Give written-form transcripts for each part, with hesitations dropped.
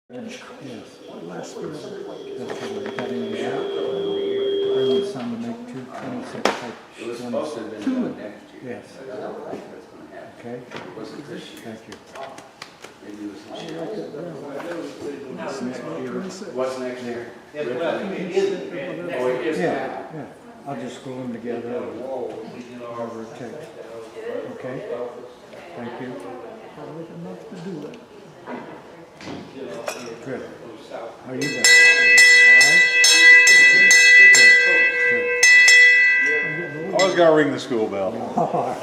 Yes. Last year. That's what we got in the shop. Bring me some to make 226 type. It was supposed to have been done next year. Yes. I don't think that's going to happen. Okay. It wasn't this year. Thank you. Maybe it was this year. Yeah. What's next year? Yeah, well, it is. Oh, it is. Yeah. I'll just glue them together. Whatever it takes. Okay. Thank you. Enough to do it. Good. How you doing? All right? Always got to ring the school bell. All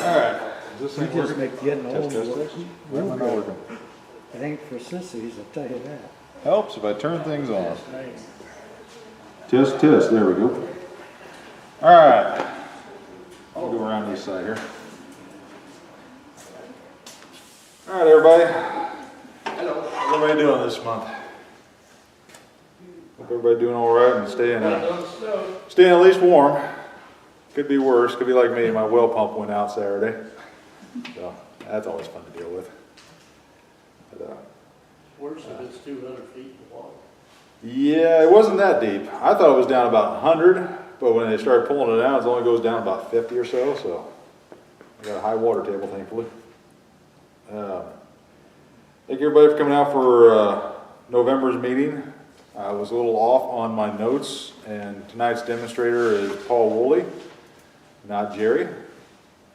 Alright. Is this You thing just working? make getting old. Test, test. real Why am I good. working? It ain't for sissies, I'll tell you that. Helps if I turn things on. Test, test. There we go. Alright. I'll go around this side here. Alright, everybody. Hello. How's everybody doing this month? Hope everybody doing alright and staying at least warm. Could be worse. Could be like me. My well pump went out Saturday. So that's always fun to deal with. But, Worse if it's 200 feet of water. yeah, it wasn't that deep. I thought it was down about 100, but when they started pulling it out, it only goes down about 50 or so. So I got a high water table, thankfully. Thank everybody for coming out for November's meeting. I was a little off on my notes, and tonight's demonstrator is Paul Wooley, not Jerry.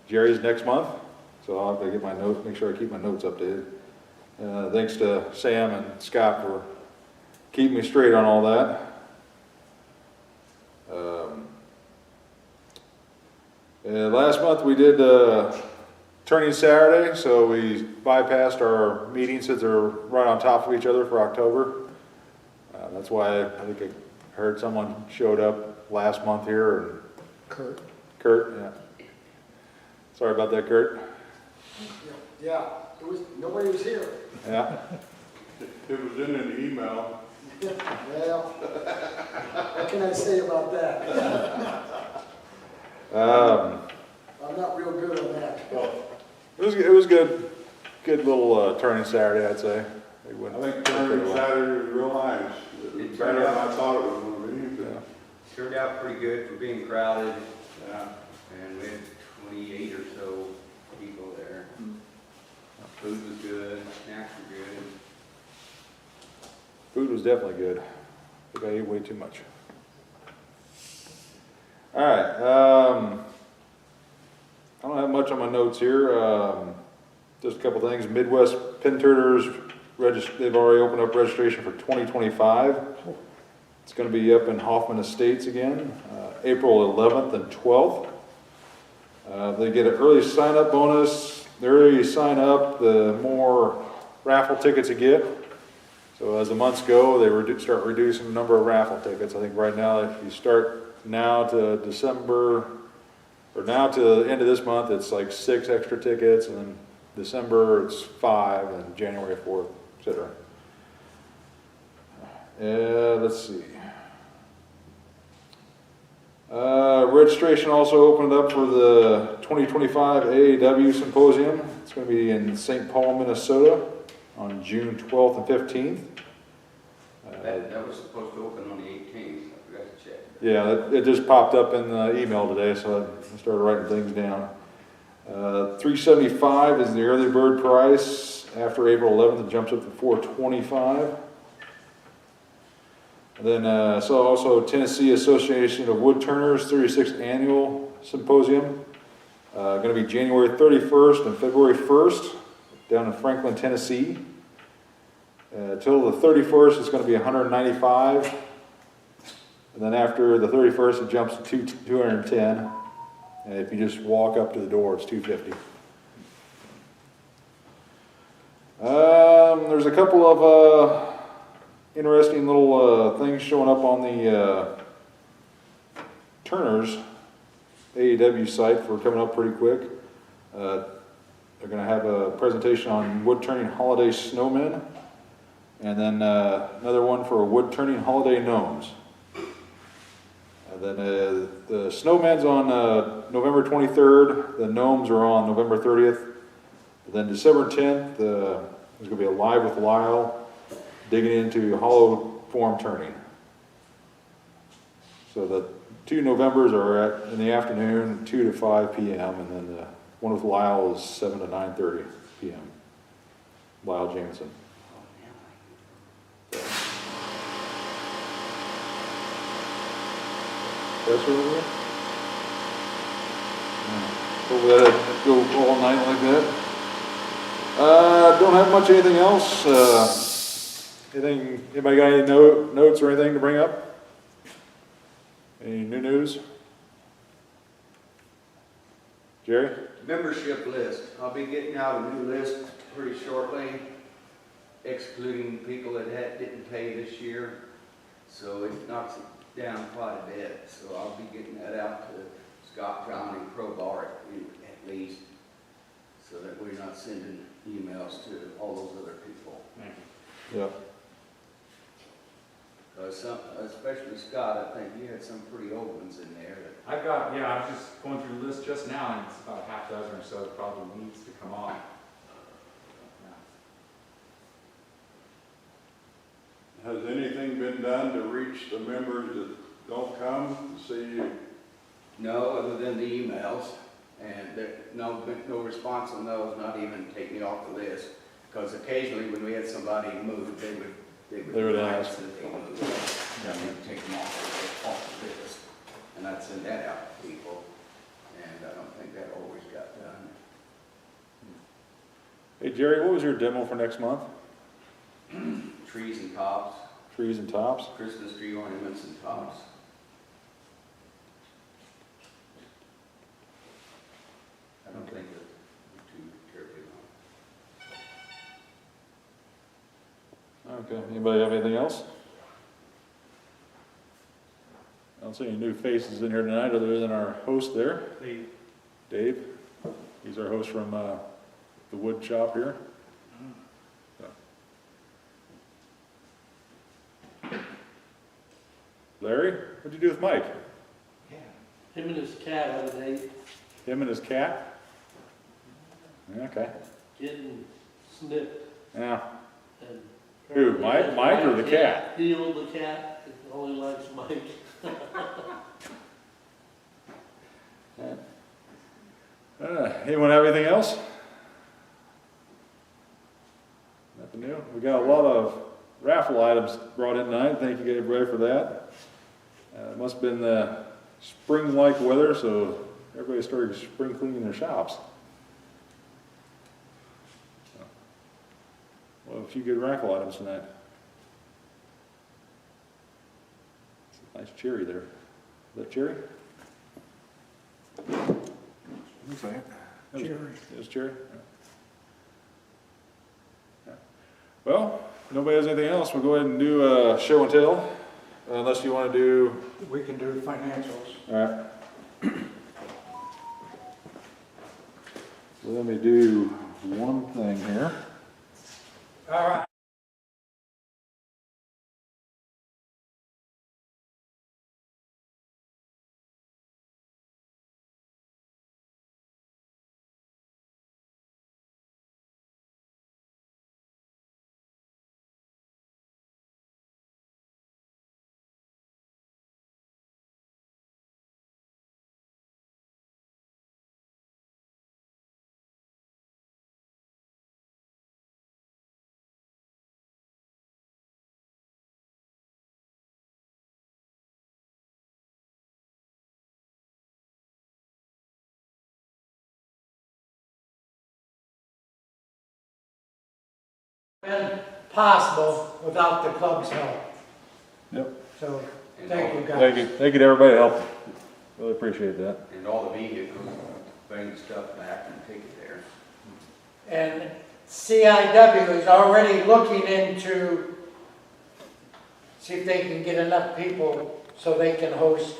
Jerry's next month, so I'll have to get my notes, make sure I keep my notes updated. Thanks to Sam and Scott for keeping me straight on all that. Last month we did Turning Saturday, so we bypassed our meetings since they're right on top of each other for October. That's why I think I heard someone showed up last month here. And Kurt. Kurt, yeah. Sorry about that, Kurt. Yeah, nobody was here. Yeah. It was in an email. Well, what can I say about that? I'm not real good on that. It was good little turning Saturday, I'd say. I think turning Saturday was real nice. It was better than I thought it was going to be. Yeah. Turned out pretty good for being crowded, Yeah. and we had 28 or so people there. Food was good, snacks were good. Food was definitely good. I think I ate way too much. All right. I don't have much on my notes here. Just a couple things. Midwest Pin Turners, they've already opened up registration for 2025. It's going to be up in Hoffman Estates again, April 11th and 12th. They get an early sign-up bonus. The earlier you sign up, the more raffle tickets you get. So as the months go, they start reducing the number of raffle tickets. I think right now, if you start now to December, or now to the end of this month, it's like 6 extra tickets, and then December it's 5, and January 4th, etc. Let's see. Registration also opened up for the 2025 AAW Symposium. It's going to be in St. Paul, Minnesota on June 12th and 15th. That was supposed to open on the 18th, I forgot to check. Yeah, it just popped up in the email today, so I started writing things down. $375 is the early bird price. After April 11th, it jumps up to $425. And then so also Tennessee Association of Woodturners 36th Annual Symposium. Going to be January 31st and February 1st down in Franklin, Tennessee. Till the 31st, it's going to be $195. And then after the 31st, it jumps to $210. And if you just walk up to the door, it's $250. There's a couple of interesting little things showing up on the Turners AEW site for coming up pretty quick. They're going to have a presentation on wood turning holiday snowmen, and then another one for wood turning holiday gnomes. And then the snowmen's on November 23rd. The gnomes are on November 30th. Then December 10th, there's going to be a Live with Lyle, digging into hollow form turning. So the 2 Novembers are in the afternoon, 2 to 5 p.m., and then the one with Lyle is 7 to 9:30 p.m. Lyle Jameson. That's over there? Hopefully that'd go all night like that. Don't have much anything else. Anybody got any notes or anything to bring up? Any new news? Jerry? Membership list. I'll be getting out a new list pretty shortly, excluding people that didn't pay this year. So it knocks it down quite a bit. So I'll be getting that out to Scott County Crowbar at least, so that we're not sending emails to all those other people. Yeah. Especially Scott, I think you had some pretty old ones in there. I've got, yeah, I was just going through the list just now, and it's about a half dozen or so that probably needs to come off. Yeah. Has anything been done to reach the members that don't come to see you? No, other than the emails, and no response on those, not even take me off the list. Because occasionally when we had somebody move, they would ask. announce that they moved, and then take them off the list. And I'd send that out to people, and I don't think that always got done. Hey Jerry, what was your demo for next month? Trees and tops, Trees and tops? Christmas tree ornaments and tops. I don't think that we're too terribly long. Okay, anybody have anything else? I don't see any new faces in here tonight other than our host there. Dave. He's our host from the wood shop here. So. Larry, what'd you do with Mike? Him and his cat had a date, Him and his cat? Okay. getting snipped. Yeah. And Who, Mike or the cat? Healed the cat, it only likes Mike. Anyone have anything else? Nothing new. We got a lot of raffle items brought in tonight. Thank you everybody for that. It must have been the spring-like weather, so everybody started spring cleaning their shops. Well, a few good raffle items tonight. Nice cherry there. Is that cherry? Looks like it. Cherry. It's cherry? Yeah. Well, if nobody has anything else, we'll go ahead and do a show and tell, unless you want to do... We can do financials. All right. Let me do one thing here. All right. Been possible without the club's help. Yep. So, thank you guys. Thank you. Thank you to everybody that helped. Really appreciate that. And all the vehicles, bring the stuff back and take it there. And CIW is already looking into, see if they can get enough people so they can host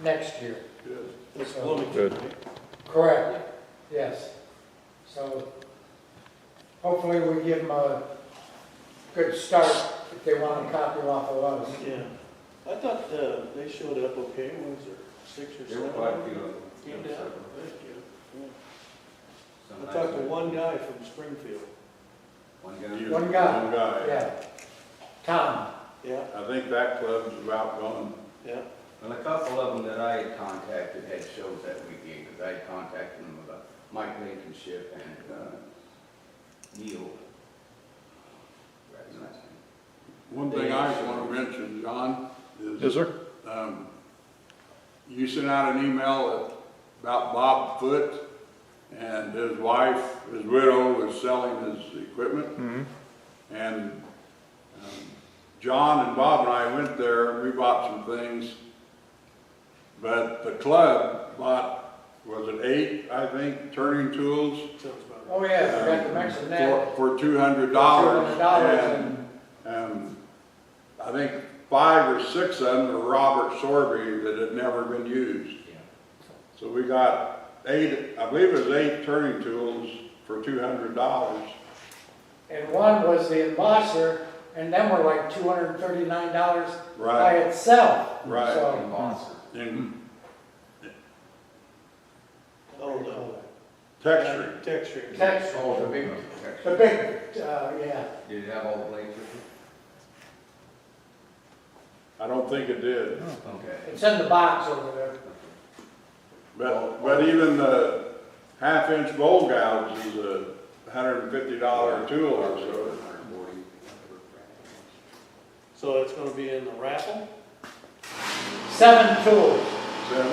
next year. So, Good. correct, yes. So hopefully we give them a good start if they want to copy off of us. Yeah. I thought they showed up okay, was there 6 or 7? There were quite a few of them. Came down, thank you. Some I nights talked to we- one guy from Springfield. One guy. One guy. One guy. Yeah. Tom, Yeah, I think that club's about gone. yeah. Well, a couple of them that I had contacted had shows that weekend, because I had contacted them about Mike Blankenship and, Neil. That's a nice name. One thing I want to mention, John, Yes, is, sir. you sent out an email about Bob Foote and his wife, his widow, was selling his equipment. Mm-hmm. And John and Bob and I went there, and we bought some things. But the club bought, was it 8, I think, turning tools? Sounds about oh yeah, I forgot to mention that. For $200. $200 And I think 5 or 6 of them were Robert Sorby that had never been used. So we got 8, I believe it was 8 turning tools for $200. And one was the embosser, and them were like $239 by Right, itself. right. So, And Oh, the texturing. texturing. text, Oh, the big the big, yeah. Did it have all the blades with I don't think it did. it? Okay. It's in the box over there. But even the 1/2-inch bowl gouge is a $150 tool or so. So it's gonna be in the raffle? 7 tools. So,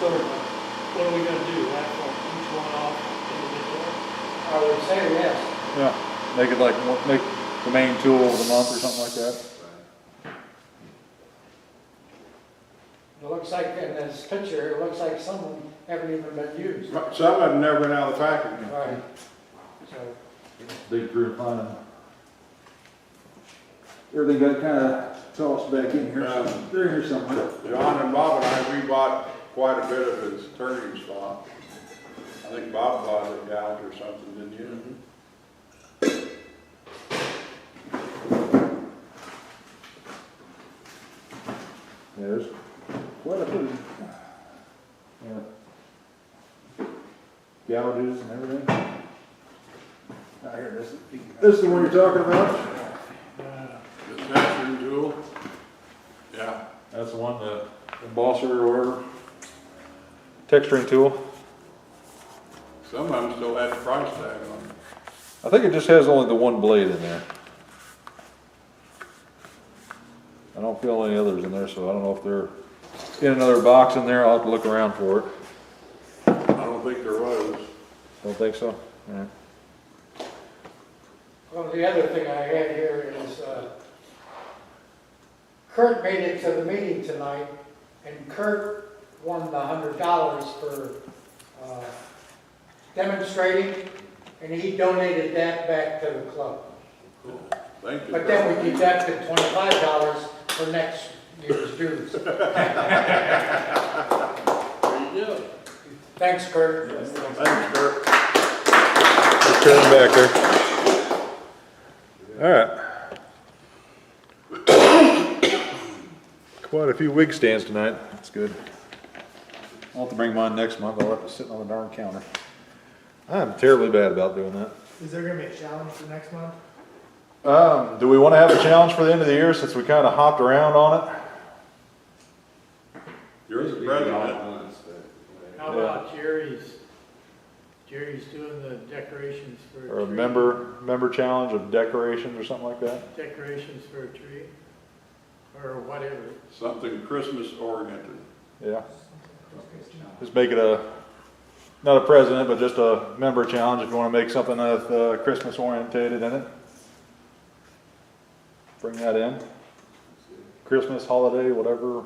So what are we gonna do, raffle each one off individually? I would say yes. Yeah, make it like, make the main tool of the month or something like that. It looks like in this picture, it looks like some of them haven't even been used. some of them never been out of the package. Right. So, Dig through and find them. Everything got kind of tossed back in here, so they're in here somewhere. John and Bob and I, we bought quite a bit of his turning stock. I think Bob bought a gouge or something, didn't you? There's quite a bit. Gouges and everything. Ah, here it is. This is the one you're talking about? The texturing tool. Yeah. That's the one, the embosser or whatever. Texturing tool. Some of them still had the price tag on them. I think it just has only the one blade in there. I don't feel any others in there, so I don't know if they're in another box in there. I'll have to look around for it. I don't think there was. Don't think so? Yeah. well, the other thing I had here is, Kurt made it to the meeting tonight, and Kurt won the $100 for, demonstrating, and he donated that back to the club. Cool. Thank you. But then we deducted $25 for next year's dues. There you go. Thanks, Kurt. Thanks, Kurt. Let's turn them back there. All right. Quite a few wig stands tonight. That's good. I'll have to bring mine next month. I'll have to sit on the darn counter. I'm terribly bad about doing that. Is there gonna be a challenge for next month? Do we want to have a challenge for the end of the year since we kind of hopped around on it? You're the president. How about Jerry's doing the decorations for a Or a tree? member challenge of decorations or something like that? Decorations for a tree, or whatever. Something Christmas oriented. Yeah. Just make it not a president, but just a member challenge if you want to make something that's Christmas orientated in it. Bring that in. Christmas, holiday, whatever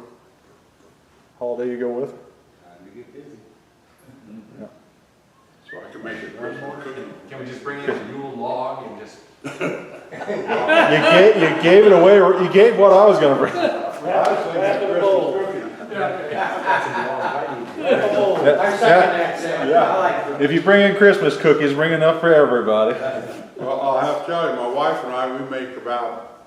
holiday you go with. Time to get busy. Yeah. So I can make it Christmas cookie. Can we just bring in a Yule log and just, You gave it away. You gave what I was going to bring. Raffle bowl. I second that, Sam. Yeah. If you bring in Christmas cookies, bring enough for everybody. Well, I'll have to tell you, my wife and I, we make about,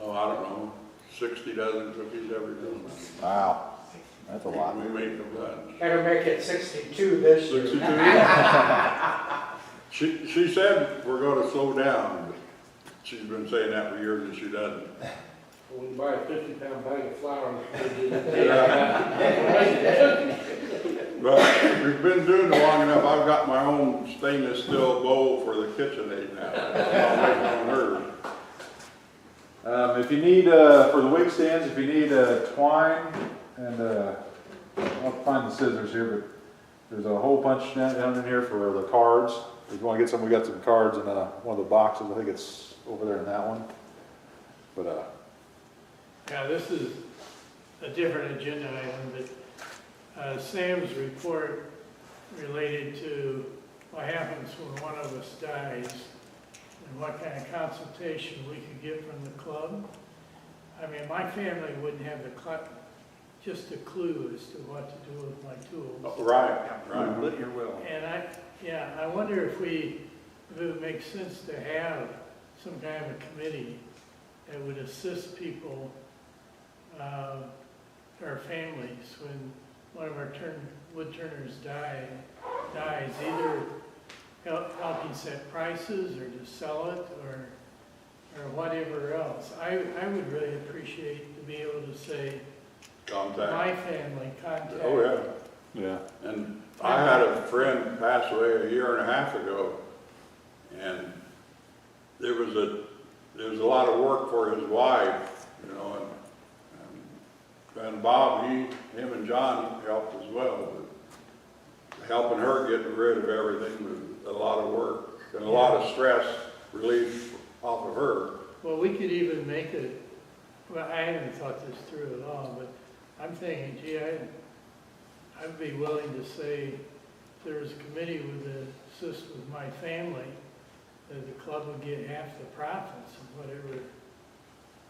I don't know, 60 dozen cookies every day. Wow. That's a lot. We made them lunch. Better make it 62 this year. 62? She said we're gonna slow down, but she's been saying that for years and she doesn't. We can buy a 50-pound bag of flour. But we've been doing it long enough, I've got my own stainless steel bowl for the KitchenAid now. I'll make one on hers. If you need, for the wig stands, if you need twine and, I'll find the scissors here, but there's a whole bunch down in here for the cards. If you want to get some, we got some cards in one of the boxes. I think it's over there in that one. But, Yeah, this is a different agenda item, but Sam's report related to what happens when one of us dies and what kind of consultation we could get from the club. I mean, my family wouldn't have just a clue as to what to do with my tools. Right. Lit your will. And I wonder if it would make sense to have some kind of a committee that would assist people, our families, when one of our woodturners dies, either helping set prices or to sell it or whatever else. I would really appreciate to be able to say, Contact. my family, contact. Oh, yeah. yeah. And I had a friend pass away a year and a half ago, and there was a lot of work for his wife, you know, and Bob, him and John helped as well, but helping her get rid of everything was a lot of work and a lot of stress relief off of her. Well, we could even make it, well, I haven't thought this through at all, but I'm thinking, gee, I'd be willing to say if there was a committee would assist with my family, that the club would get half the profits of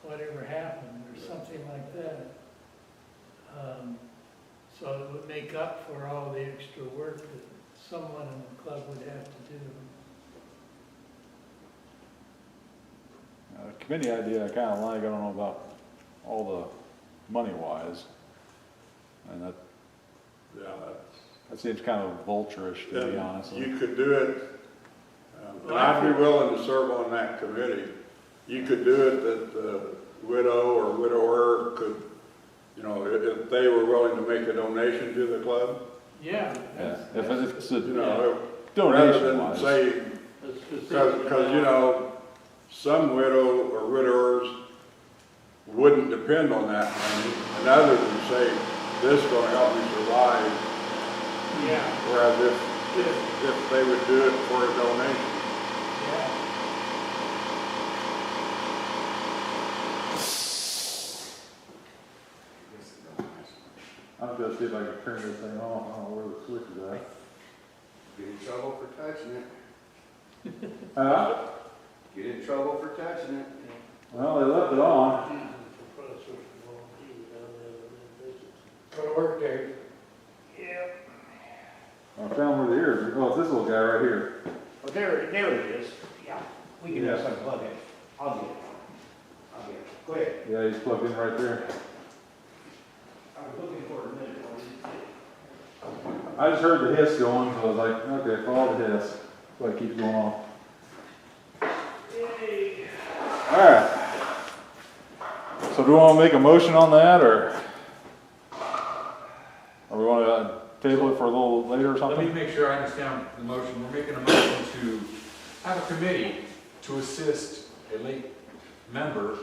whatever happened, or something like that. So it would make up for all the extra work that someone in the club would have to do. Committee idea I kind of like. I don't know about all the money-wise. And Yeah, that seems kind of vulturish, to be honest. You could do it, and I'd be willing to serve on that committee. You could do it that the widow or widower could, you know, if they were willing to make a donation to the club. Yeah. Yeah, if it's a You know, donation rather than say, because, you know, some widow or widowers wouldn't depend on that money, and others would say, this is going to help me survive. Yeah. Whereas if they would do it for a donation. Yeah. I'm gonna see if I can turn this thing off. I don't know where the switch is at. Get in trouble for touching it. Get in trouble for touching it. Well, they left it on. Go to work, Dave. I found where the ears are. Oh, it's this little guy right here. Oh, there it is. Yeah. We can just unplug it. I'll get it. Go ahead. Yeah, he's plugged in right there. I was looking for a minute. I just heard the hiss going, so I was like, okay, follow the hiss. That's why it keeps going on. Alright. So do we want to make a motion on that, or we want to table it for a little later or Let something? me make sure I understand the motion. We're making a motion to have a committee to assist a late member's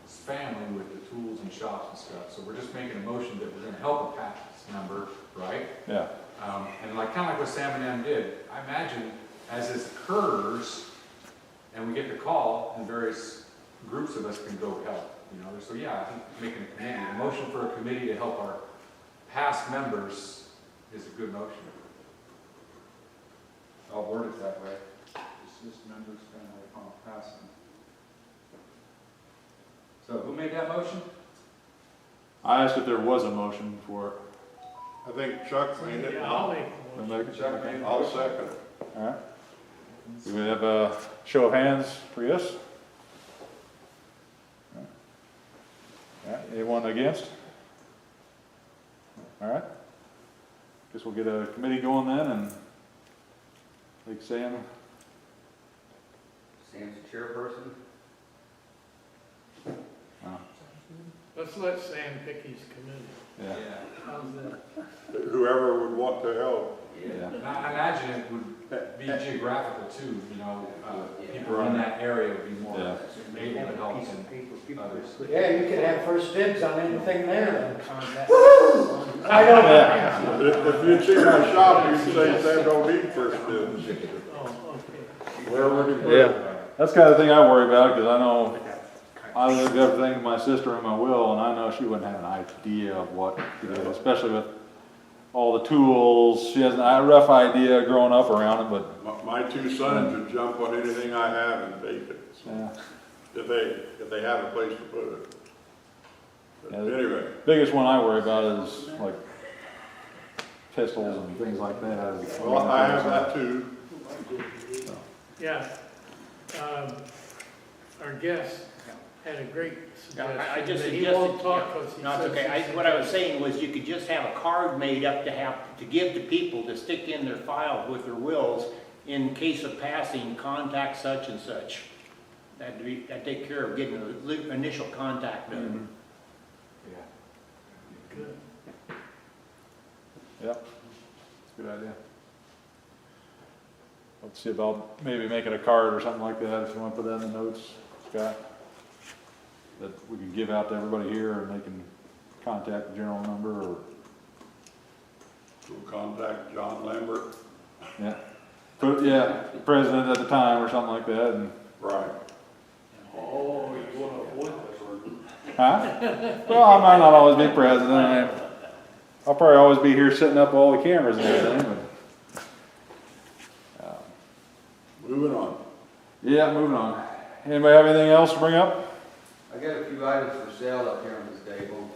family with the tools and shops and stuff. So we're just making a motion that we're gonna help a past member, right? Yeah. And like, kind of like what Sam and Em did, I imagine as this occurs and we get the call, and various groups of us can go help, you know? So yeah, I think making a committee, a motion for a committee to help our past members is a good motion. I'll word it that way. Assist members family upon passing. So who made that motion? I asked if there was a motion for it. I think Chuck made it. Yeah, I'll make the motion. Chuck made the I'll motion. second it. Alright. Do we have a show of hands for yes? Alright, anyone against? All right. Guess we'll get a committee going then, and like Sam. Sam's the chairperson. Let's let Sam pick his committee. Yeah. How's that? Whoever would want to help. Yeah. And I imagine it would be geographical too, you know, people in that area would be more Yeah. able to help than others. Yeah, you could have first dibs on anything there then. I don't. If you'd see my shop, you'd say Sam don't need first dibs. Oh, okay. Where would you put Yeah. it? That's the kind of thing I worry about, because I know I leave everything to my sister in my will, and I know she wouldn't have an idea of what to do, especially with all the tools. She has a rough idea growing up around it, but My two sons would jump on anything I have and take it, so, yeah. if they have a place to put it. But Yeah. anyway, Biggest one I worry about is like pistols and things like that. well, I have that too. Yeah. Our guest had a great suggestion. I just that he suggested, won't talk 'cause he no, it's says okay. he's- What I was saying was you could just have a card made up to give to people to stick in their file with their wills in case of passing, contact such and such. That'd take care of getting the initial contact done. Good. Yep, that's a good idea. Let's see about maybe making a card or something like that, if you want to put that in the notes, Scott. That we can give out to everybody here, and they can contact the general number, or, We'll contact John Lambert. yeah. Put, yeah, the president at the time, or something like that, and, Right. Oh, you want to avoid that? huh? Well, I might not always be president, I'll probably always be here setting up all the cameras and everything, but. Moving on. Yeah, moving on. Anybody have anything else to bring up? I got a few items for sale up here on this table,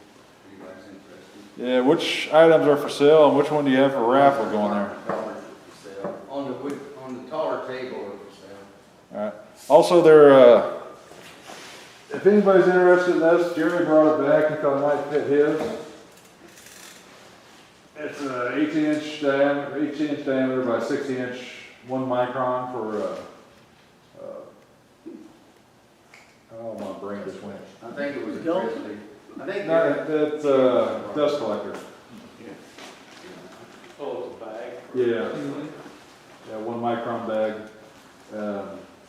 if you guys interested. Yeah, which items are for sale, and which one do you have for raffle going there? Dollars for sale. On the wood, on the taller table are for sale. Alright. Also, there, if anybody's interested in this, Jerry brought it back, he thought it might fit his. It's a 18-inch diameter by 60-inch, 1 micron for, oh, my brain just went. I think it was a grizzly. I think No, it's, dust collector. Oh, it's a bag. Yeah. Yeah, 1 micron bag.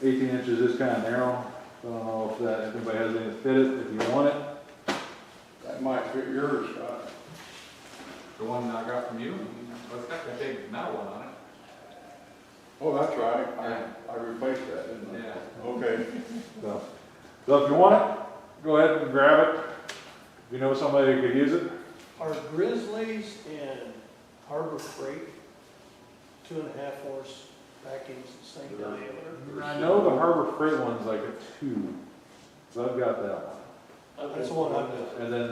18 inches is kind of narrow. I don't know if anybody has any to fit it, if you want it. That might fit yours, Scott. The one I got from you, it's got that big metal one on it. Oh, that's right. I replaced that, didn't I? Yeah. Okay. So if you want it, go ahead and grab it. If you know somebody who could use it. Are Grizzlies and Harbor Freight 2.5 horse vacuums the same diameter? I know the Harbor Freight one's like a 2, so I've got that one. That's the one I've got. And then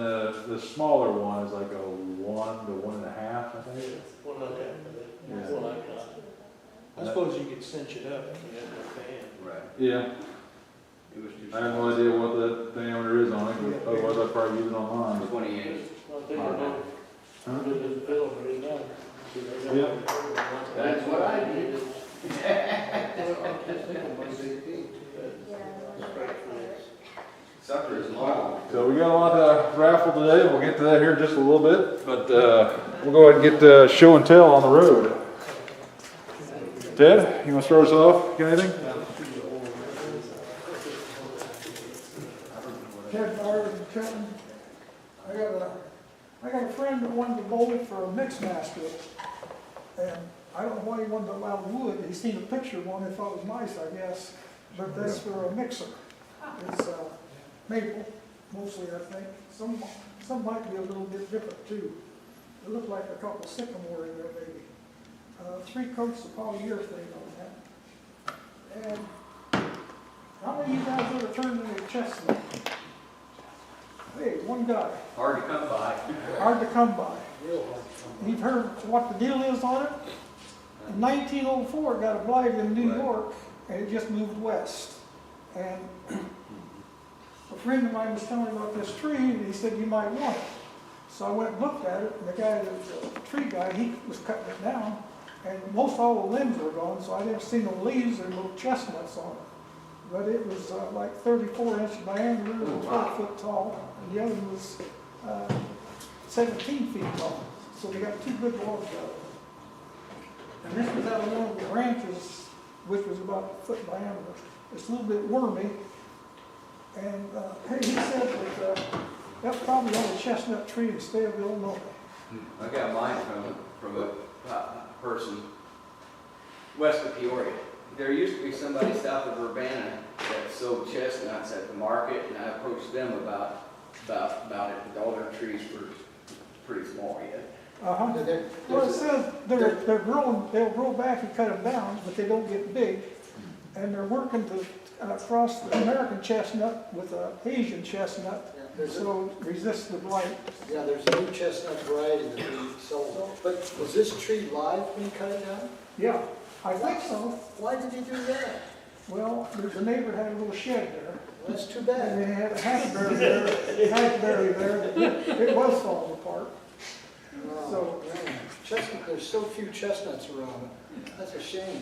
the smaller one is like a 1 to 1.5, I think. One I've got. Yeah. That's one I've got. I suppose you could cinch it up if you had a fan. Right. Yeah. It was just. I have no idea what the diameter is on it, but otherwise I'd probably use it on mine. 20 inches. Huh? Yeah. Yeah. That's what I did. Sucker is long. So we got a lot to raffle today. We'll get to that here in just a little bit, but we'll go ahead and get show and tell on the road. Ted, you want to start us off? Got anything? Ted Byer in Trenton. I got a friend that wanted to bowl for a mix master, and I don't know why he wanted to allow wood. He seen a picture of one, he thought it was nice, I guess, but that's for a mixer. It's maple, mostly, I think. Some might be a little bit different too. It looked like a couple sycamore in there maybe. 3 coats of polyurethane on that. And how many of you guys ever turned into a chestnut? Hey, one guy. Hard to come by. Hard to come by. You've heard what the deal is on it? In 1904, it got a blight in New York, and it just moved west. And a friend of mine was telling me about this tree, and he said, you might want it. So I went and looked at it, and the guy, the tree guy, he was cutting it down, and most all the limbs were gone, so I didn't see no leaves or no chestnuts on it. But it was like 34-inch diameter and 12 foot tall, and the other one was 17 feet tall. So we got two good logs out of it. And this was out of one of the branches, which was about a foot diameter. It's a little bit wormy. And he said that that's probably on a chestnut tree in the state of Illinois. I got mine from a person west of Peoria. There used to be somebody south of Urbana that sold chestnuts at the market, and I approached them about it, but all their trees were pretty small yet. Uh-huh. Well, it says they're growing, they'll grow back and cut them down, but they don't get big. And they're working to cross the American chestnut with an Asian chestnut, so resist the blight. Yeah, there's a new chestnut variety that we sold. But was this tree live when you cut it down? Yeah, I think so. Why did you do that? Well, there's a neighbor had a little shed there. Well, that's too And bad. they had a hackberry there, it was falling apart. So, chestnut, there's so few chestnuts around. That's a shame.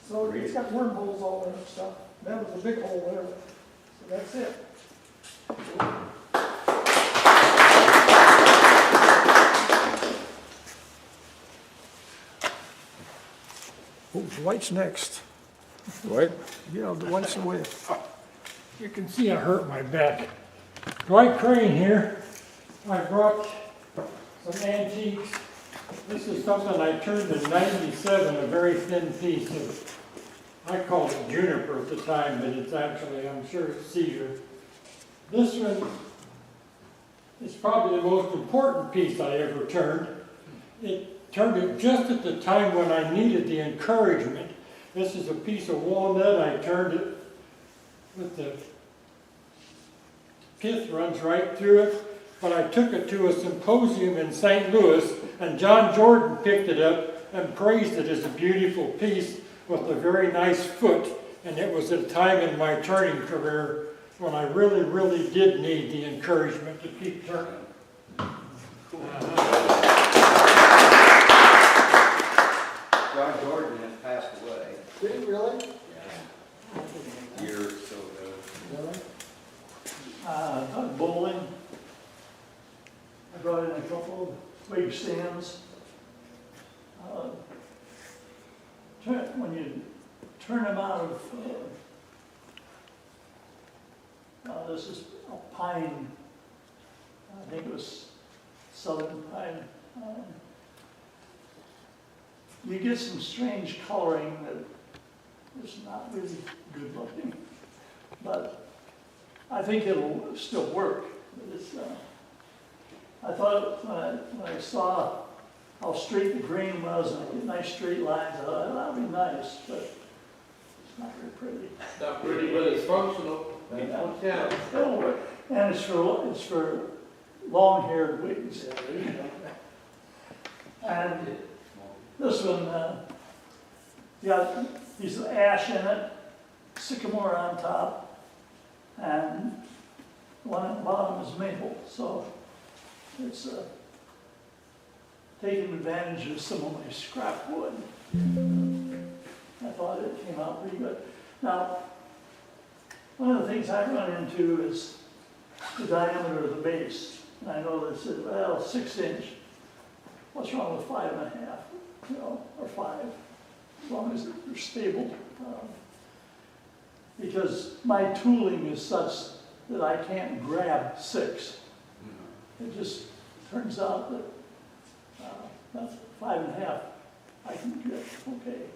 So it's got wormholes all in it and stuff. That was a big hole there. So that's it. Oh, Dwight's next. Right? Yeah, Dwight's the way. You can see I hurt my back. Dwight Crane here. I brought some antiques. This is something I turned in '97, a very thin piece of, I called it juniper at the time, but it's actually, I'm sure it's cedar. This one is probably the most important piece I ever turned. It turned it just at the time when I needed the encouragement. This is a piece of walnut. I turned it with the pith runs right through it. But I took it to a symposium in St. Louis, and John Jordan picked it up and praised it as a beautiful piece with a very nice foot. And it was a time in my turning career when I really, really did need the encouragement to keep turning. John Jordan has passed away. Did it really? Yeah. Year or so ago. Really? Bowling. I brought in a couple of big stands. When you turn them out of, this is a pine, I think it was southern pine. You get some strange coloring that is not really good looking, but I think it'll still work. It's, I thought when I saw how straight the grain was and I get nice straight lines, I thought that'd be nice, but it's not very pretty. Not pretty, but it's functional. That's Yeah, what counts. it'll work. And it's for long-haired wigs. And this one, got piece of ash in it, sycamore on top, and one at the bottom is maple. So it's taking advantage of some of my scrap wood. I thought it came out pretty good. Now, one of the things I run into is the diameter of the base. And I know that says, well, 6 inch. What's wrong with 5.5? You know, or 5, as long as they're stable. Because my tooling is such that I can't grab 6. It just turns out that that's 5.5 I can get, okay.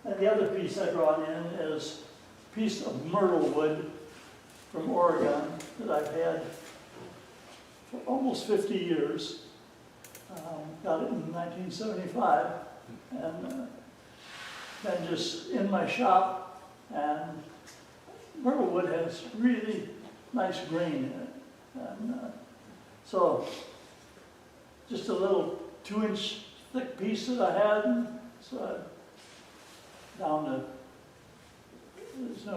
And the other piece I brought in is a piece of myrtle wood from Oregon that I've had for almost 50 years. Got it in 1975, and then just in my shop, and myrtle wood has really nice grain in it. And so just a little 2-inch thick piece that I had, so down to, so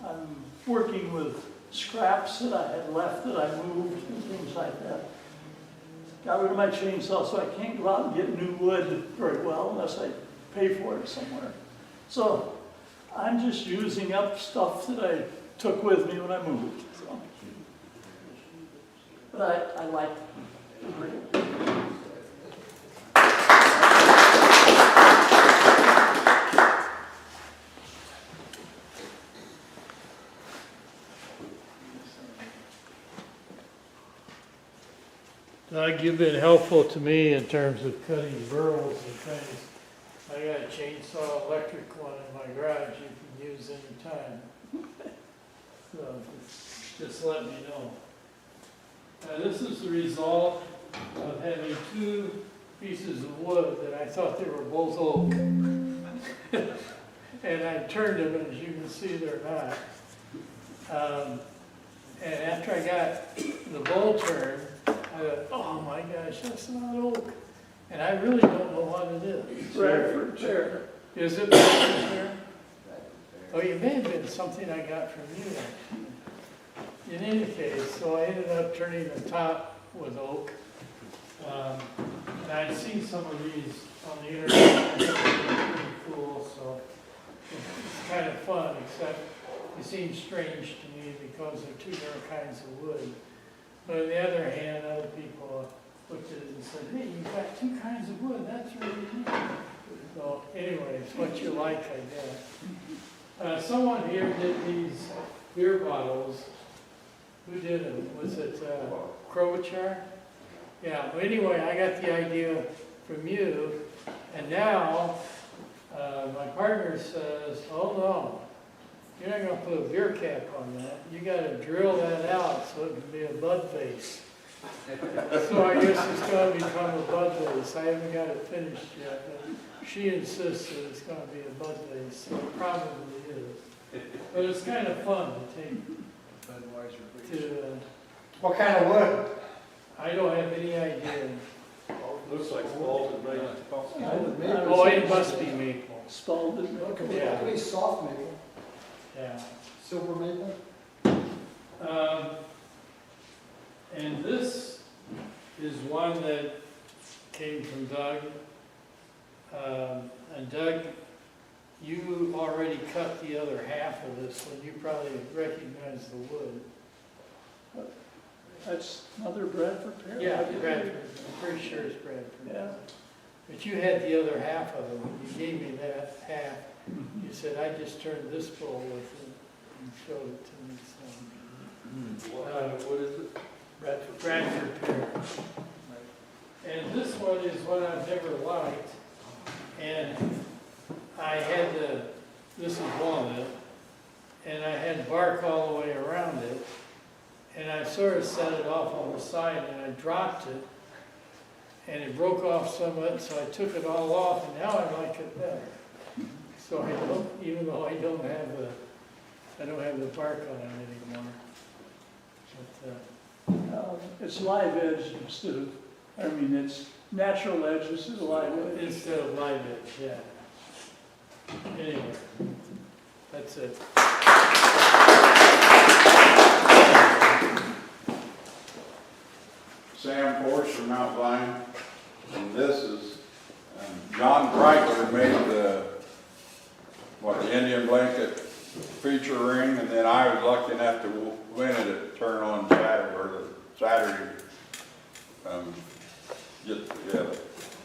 I'm working with scraps that I had left that I moved and things like that. Got rid of my chainsaw, so I can't go out and get new wood very well unless I pay for it somewhere. So I'm just using up stuff that I took with me when I moved. So. But I like it. Doug, you've been helpful to me in terms of cutting burls and things. I got a chainsaw electric one in my garage you can use anytime. So just let me know. This is the result of having two pieces of wood that I thought they were both oak. And I turned them, and as you can see, they're not. And after I got the bowl turned, I thought, oh my gosh, that's not oak. And I really don't know what it is. Bradford pear. Is it Bradford pear? Oh, it may have been something I got from you, actually. In any case, so I ended up turning the top with oak. And I'd seen some of these on the internet. They were pretty cool, so it's kind of fun, except they seem strange to me because they're two different kinds of wood. But on the other hand, other people looked at it and said, hey, you've got two kinds of wood, that's really neat. So anyway, it's what you like, I guess. Someone here did these beer bottles. Who did them? Was it Crowchar? Yeah, well, anyway, I got the idea from you, and now my partner says, oh no, you're not going to put a beer cap on that. You got to drill that out so it can be a bud vase. So I guess it's going to become a bud vase. I haven't got it finished yet, but she insists that it's going to be a bud vase, so it probably is. But it's kind of fun to take. What kind of wood? I don't have any idea. Looks like Walter made it. Oh, it must be maple. Spalding. Yeah. Pretty soft maple. Yeah. Silver maple. And this is one that came from Doug. And Doug, you already cut the other half of this one. You probably recognize the wood. That's another Bradford pear? Yeah, Bradford. I'm pretty sure it's Bradford. Yeah. But you had the other half of it. When you gave me that half, you said, I just turned this bowl with it and showed it to me. So, What is it? Bradford pear. And this one is one I've never liked. And I had this is walnut, and I had bark all the way around it. And I sort of set it off on the side, and I dropped it, and it broke off some of it, so I took it all off, and now I like it better. So I don't, even though I don't have the bark on it anymore. But, It's live edge instead of, it's natural edge instead of live edge. instead of live edge, yeah. Anyway, that's it. Sam Force from Mount Zion, and this is, John Kreitler made the Indian blanket feature ring, and then I was lucky enough to win it at Turn On Saturday, or the Saturday, get together.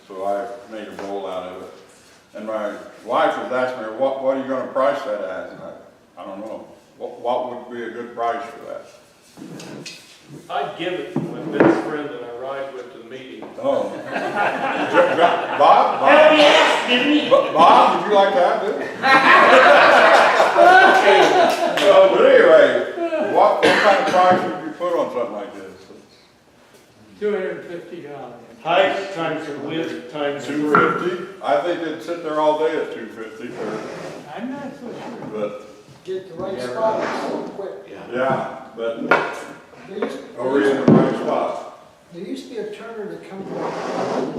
So I made a bowl out of it. And my wife was asking me, what are you going to price that as? And I don't know. What would be a good price for that? I'd give it to my best friend that I ride with to the meeting. Oh. Bob? Hell yes, didn't he? Bob, would you like that, dude? But anyway, what kind of price would you put on something like this? $250. Height times the width times the $250? I think they'd sit there all day at $250, I'm not so sure. but, Get the right spot so quick. yeah, but, There used, are we in the right spot? there used to be a turner that come with a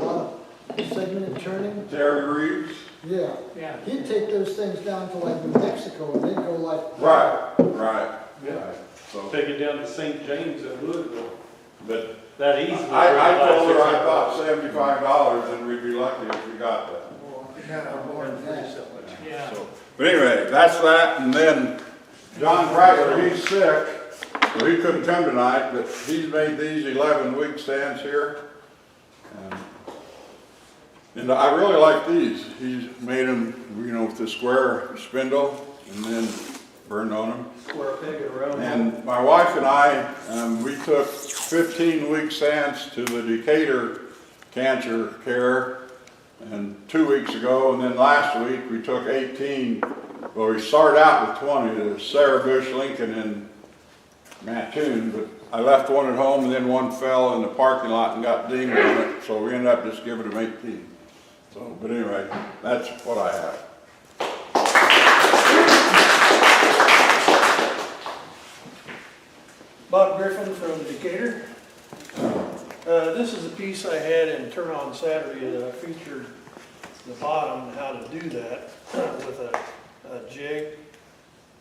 lot of segmented turning. Terry Reeves? Yeah. Yeah. He'd take those things down to like New Mexico and they'd go like. Right. Yeah. So, Take it down to St. James in Louisville, but that easily. I told her I thought $75 and we'd be lucky if we got that. Yeah. So, but anyway, that's that, and then John Chrysler, he's sick, so he couldn't come tonight, but he's made these 11-week stands here. And I really like these. He's made them, you know, with the square spindle and then burned on them. Square peg around. And my wife and I, we took 15-week stands to the Decatur Cancer Care, and 2 weeks ago, and then last week we took 18. Well, we started out with 20 to Sarah Bush Lincoln in Mattoon, but I left one at home and then one fell in the parking lot and got dinged on it, so we ended up just giving them 18. So, but anyway, that's what I have. Bob Griffin from Decatur. This is a piece I had in Turn On Saturday that I featured the bottom, how to do that with a jig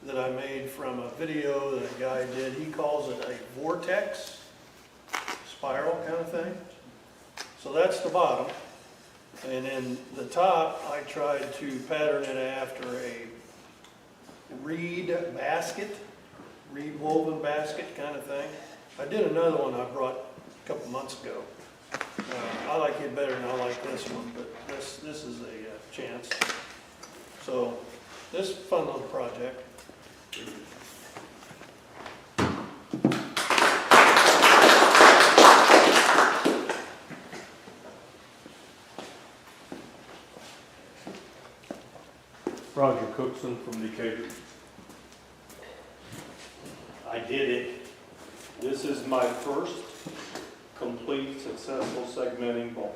that I made from a video that a guy did. He calls it a vortex spiral kind of thing. So that's the bottom. And then the top, I tried to pattern it after a reed basket, reed woven basket kind of thing. I did another one I brought a couple months ago. I like it better than I like this one, but this is a chance. So this is a fun little project. Roger Cookson from Decatur. I did it. This is my first complete successful segmenting ball.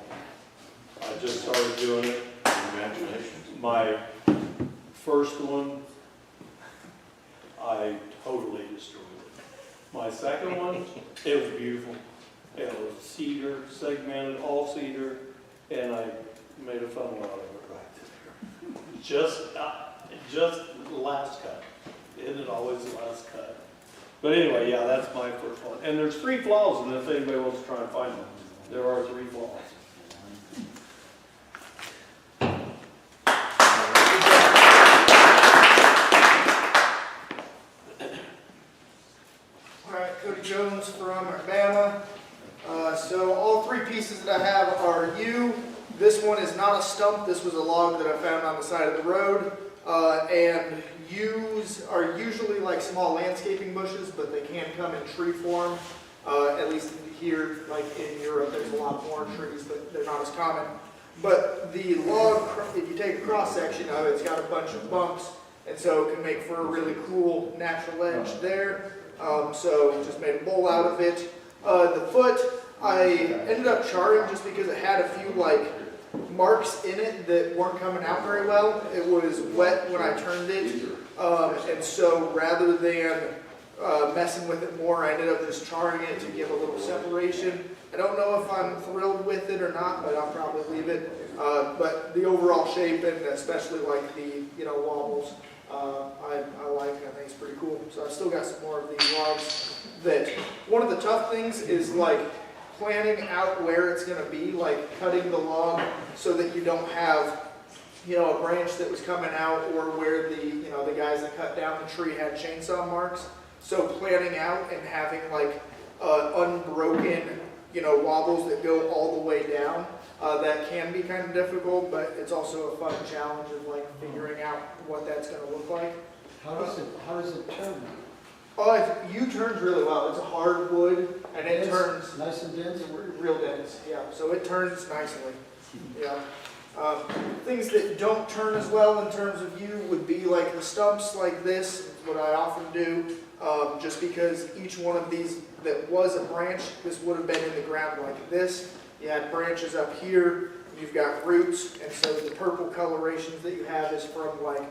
I just started doing it. Congratulations. My first one, I totally destroyed it. My second one, it was beautiful. It was cedar, segmented, all cedar, and I made a funnel out of it right there. Just the last cut. Isn't it always the last cut? But anyway, yeah, that's my first one. And there's 3 flaws in it if anybody wants to try and find them. There are 3 flaws. All right, Cody Jones from Urbana. So all 3 pieces that I have are yew. This one is not a stump. This was a log that I found on the side of the road. And yews are usually like small landscaping bushes, but they can come in tree form. At least here, like in Europe, there's a lot more trees, but they're not as common. But the log, if you take a cross section of it, it's got a bunch of bumps, and so it can make for a really cool natural edge there. So just made a bowl out of it. The foot, I ended up charring just because it had a few like marks in it that weren't coming out very well. It was wet when I turned it, and so rather than messing with it more, I ended up just charring it to give a little separation. I don't know if I'm thrilled with it or not, but I'll probably leave it. But the overall shape, and especially like the wobbles, I like. I think it's pretty cool. So I've still got some more of these logs. That one of the tough things is like planning out where it's going to be, like cutting the log so that you don't have, a branch that was coming out, or where the guys that cut down the tree had chainsaw marks. So planning out and having like unbroken, wobbles that go all the way down, that can be kind of difficult, but it's also a fun challenge of like figuring out what that's going to look like. How does it turn? Yew turns really well. It's a hard wood, and it turns nice and dense. Real dense. Yeah, so it turns nicely. Yeah. Things that don't turn as well in terms of yew would be like the stumps like this, what I often do, just because each one of these that was a branch, this would have been in the ground like this. You had branches up here, you've got roots, and so the purple colorations that you have is from like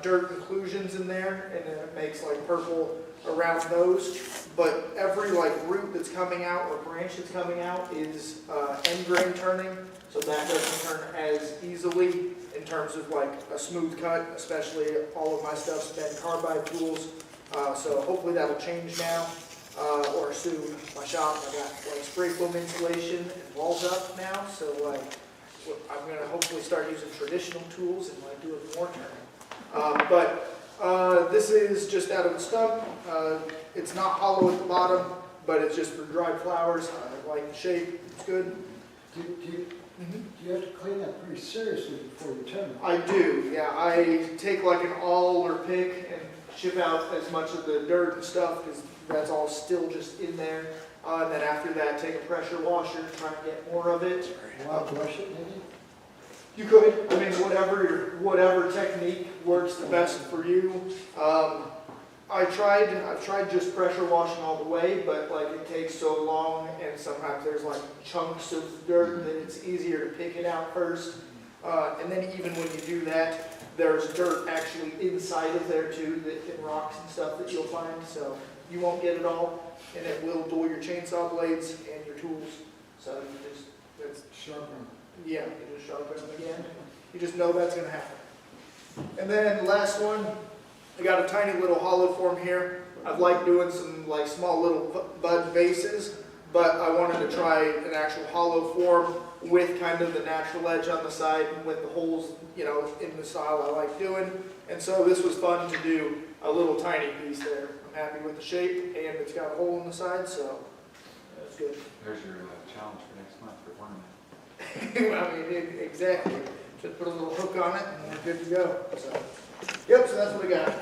dirt inclusions in there, and then it makes like purple around those. But every like root that's coming out or branch that's coming out is end grain turning, so that doesn't turn as easily in terms of like a smooth cut. Especially all of my stuff's been carbide tools, So hopefully that'll change now, or soon. My shop, I got like spray foam insulation and walls up now, so like, I'm gonna hopefully start using traditional tools and like doing more turning. But this is just out of the stump. It's not hollow at the bottom, but it's just for dried flowers. I like the shape, it's good. Do you have to clean that pretty seriously before you turn it? I do, yeah. I take like an awl or pick and chip out as much of the dirt and stuff because that's all still just in there. And then after that, take a pressure washer, try and get more of it. Wild brush it, maybe? You could, I mean, whatever technique works the best for you. I've tried just pressure washing all the way, but like it takes so long and sometimes there's like chunks of dirt that it's easier to pick it out first. And then even when you do that, there's dirt actually inside of there too, and rocks and stuff that you'll find, so you won't get it all, and it will dull your chainsaw blades and your tools. So you just, that's Sharpen. yeah, you just sharpen them again. You just know that's gonna happen. And then last one, I got a tiny little hollow form here. I've liked doing some like small little bud vases, but I wanted to try an actual hollow form with kind of the natural edge on the side and with the holes, you know, in the style I like doing. And so this was fun to do a little tiny piece there. I'm happy with the shape and it's got a hole in the side, so that's good. There's your challenge for next month for ornament. I mean, exactly. Just put a little hook on it and we're good to go. So, yep, so that's what we got.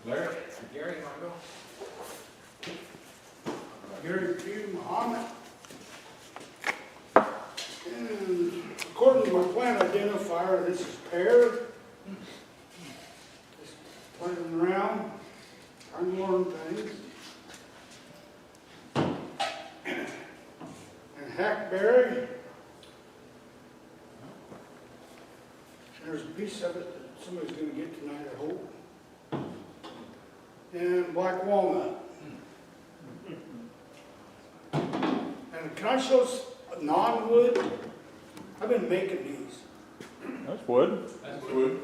Larry? Gary, you want to go? Gary Pugh, Muhammad. And according to my plant identifier, this is pear. Just planting around, trying to learn things. And hackberry. There's a piece of it that somebody's going to get tonight, I hope. And black walnut. And can I show non-wood? I've been making these. That's wood. That's wood.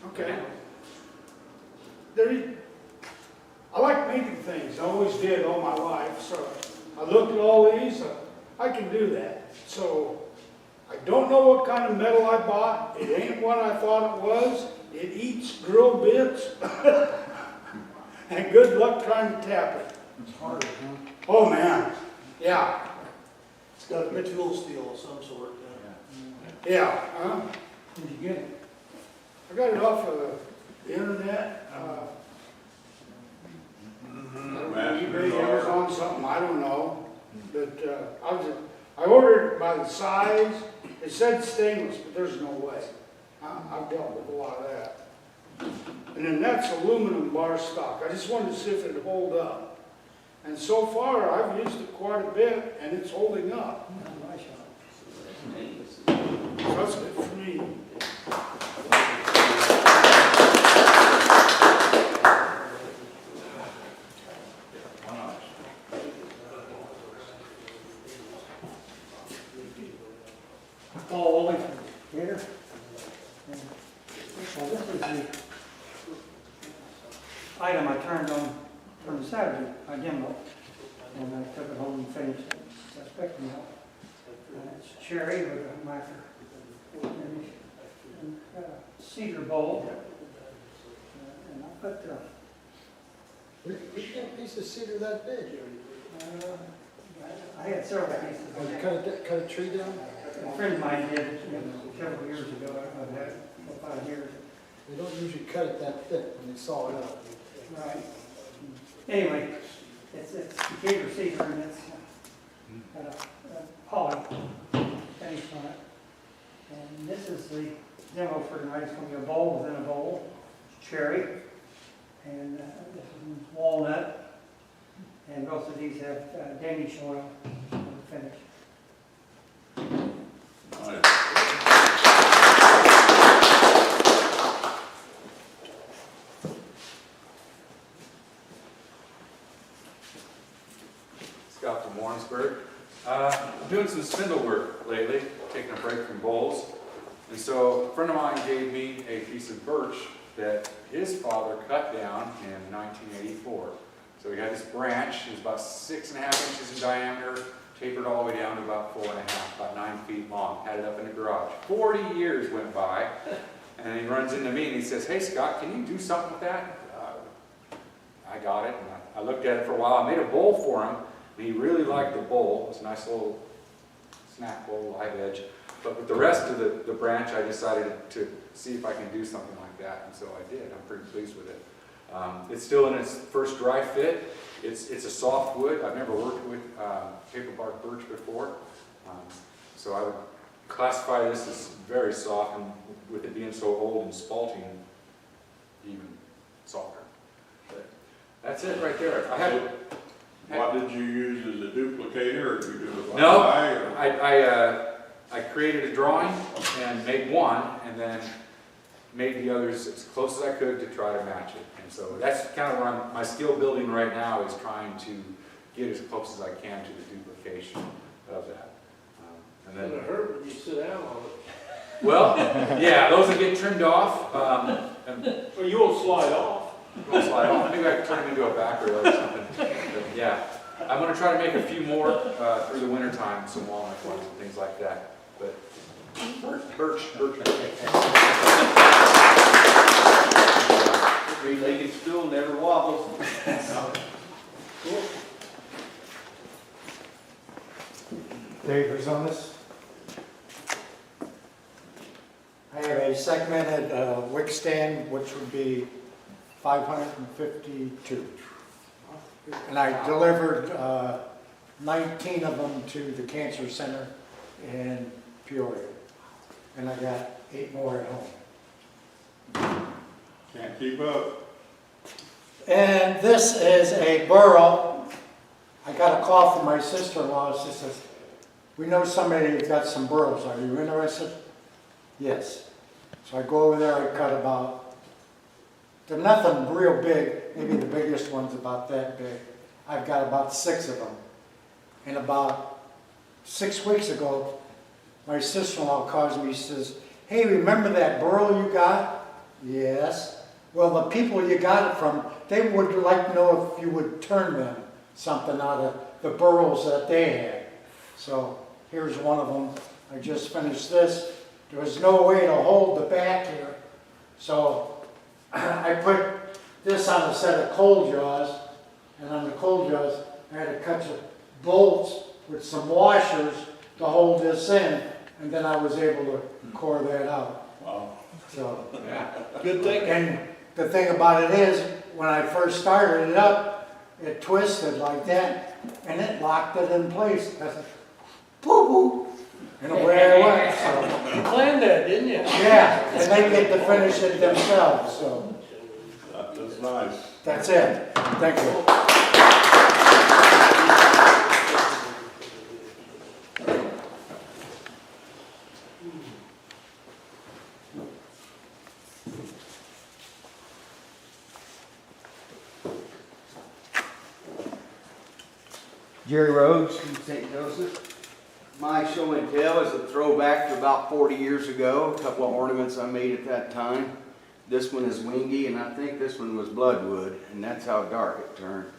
Okay. I like making things. I always did all my life. So I looked at all these. I can do that. So I don't know what kind of metal I bought. It ain't what I thought it was. It eats drill bits. And good luck trying to tap it. It's hard, huh? Oh, man. Yeah. It's got to be tool steel of some sort. Yeah. Where'd you get it? I got it off of the internet. eBay, Amazon, something, I don't know. But I ordered it by the size. It said stainless, but there's no way. I've dealt with a lot of that. And then that's aluminum bar stock. I just wanted to see if it'd hold up. And so far, I've used it quite a bit, and it's holding up. So that's good for me. Paul Wooley from here. Well, this is the item I turned on from Saturday, I demoed, and I took it home and finished it. It's expecting out. It's cherry with a mica finish, and cedar bowl. And I put We got a piece of cedar that big. I had several pieces. Oh, you cut a tree down? A friend of mine did several years ago. I've had it for 5 years. They don't usually cut it that thick when they saw it out. Right. Anyway, it's Decatur cedar and it's got a poly finish on it. And this is the demo for tonight. It's going to be a bowl within a bowl. It's cherry. And this is walnut. And both of these have Danish oil finish. Scott from Warrensburg. I'm doing some spindle work lately, taking a break from bowls. And so a friend of mine gave me a piece of birch that his father cut down in 1984. So he had this branch, it was about 6.5 inches in diameter, tapered all the way down to about 4.5, about 9 feet long, had it up in the garage. 40 years went by, and he runs into me and he says, "Hey Scott, can you do something with that?" I got it, and I looked at it for a while. I made a bowl for him, and he really liked the bowl. It's a nice little snack bowl, live edge. But with the rest of the branch, I decided to see if I can do something like that, and so I did. I'm pretty pleased with it. It's still in its first dry fit. It's a soft wood. I've never worked with paper bark birch before, so I would classify this as very soft, and with it being so old and spalting, even softer. But that's it right there. I had. What did you use as a duplicator, or did you do it by No, eye, or? I created a drawing and made one, and then made the others as close as I could to try to match it. And so that's kind of where my skill building right now is trying to get as close as I can to the duplication of that. And then, It'll hurt when you sit down on it. well, yeah, those will get trimmed off. Or you won't slide off. We'll slide off. Maybe I can turn them into a back row or something. But yeah, I'm going to try to make a few more through the winter time, some walnut ones and things like that. But birch. Three-legged stool never wobbles. Cool. Dave Rizonis. I have a segmented wick stand, which would be 552. And I delivered 19 of them to the Cancer Center in Peoria. And I got 8 more at home. Can't keep up. And this is a burl. I got a call from my sister-in-law. She says, "We know somebody who's got some burls. Are you interested?" Yes. So I go over there. I cut about, they're nothing real big. Maybe the biggest one's about that big. I've got about 6 of them. And about 6 weeks ago, my sister-in-law calls me. She says, "Hey, remember that burl you got?" Yes. "Well, the people you got it from, they would like to know if you would turn them something out of the burls that they had." So here's one of them. I just finished this. There was no way to hold the back here. So I put this on a set of cold jaws, and on the cold jaws, I had to cut the bolts with some washers to hold this in, and then I was able to core that out. Wow. So, Yeah. Good thing. and the thing about it is, when I first started it up, it twisted like that, and it locked it in place. I said, "Boo-boo," and away I went. So, You planned that, didn't you? yeah, and they get to finish it themselves, so That's nice. that's it. Thank you. Jerry Rhodes from St. Joseph. My show and tell is a throwback to about 40 years ago. A couple of ornaments I made at that time. This one is wingy, and I think this one was bloodwood, and that's how dark it turned.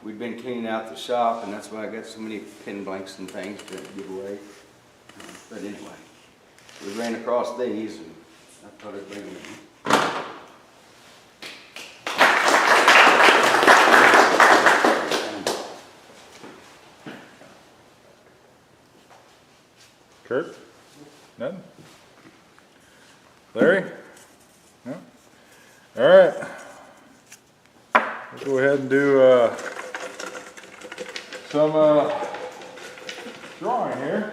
We'd been cleaning out the shop, and that's why I got so many pin blanks and things to give away. But anyway, we ran across these, and I thought I'd bring them in. Kurt? None? Larry? No? All right. We'll go ahead and do some drawing here.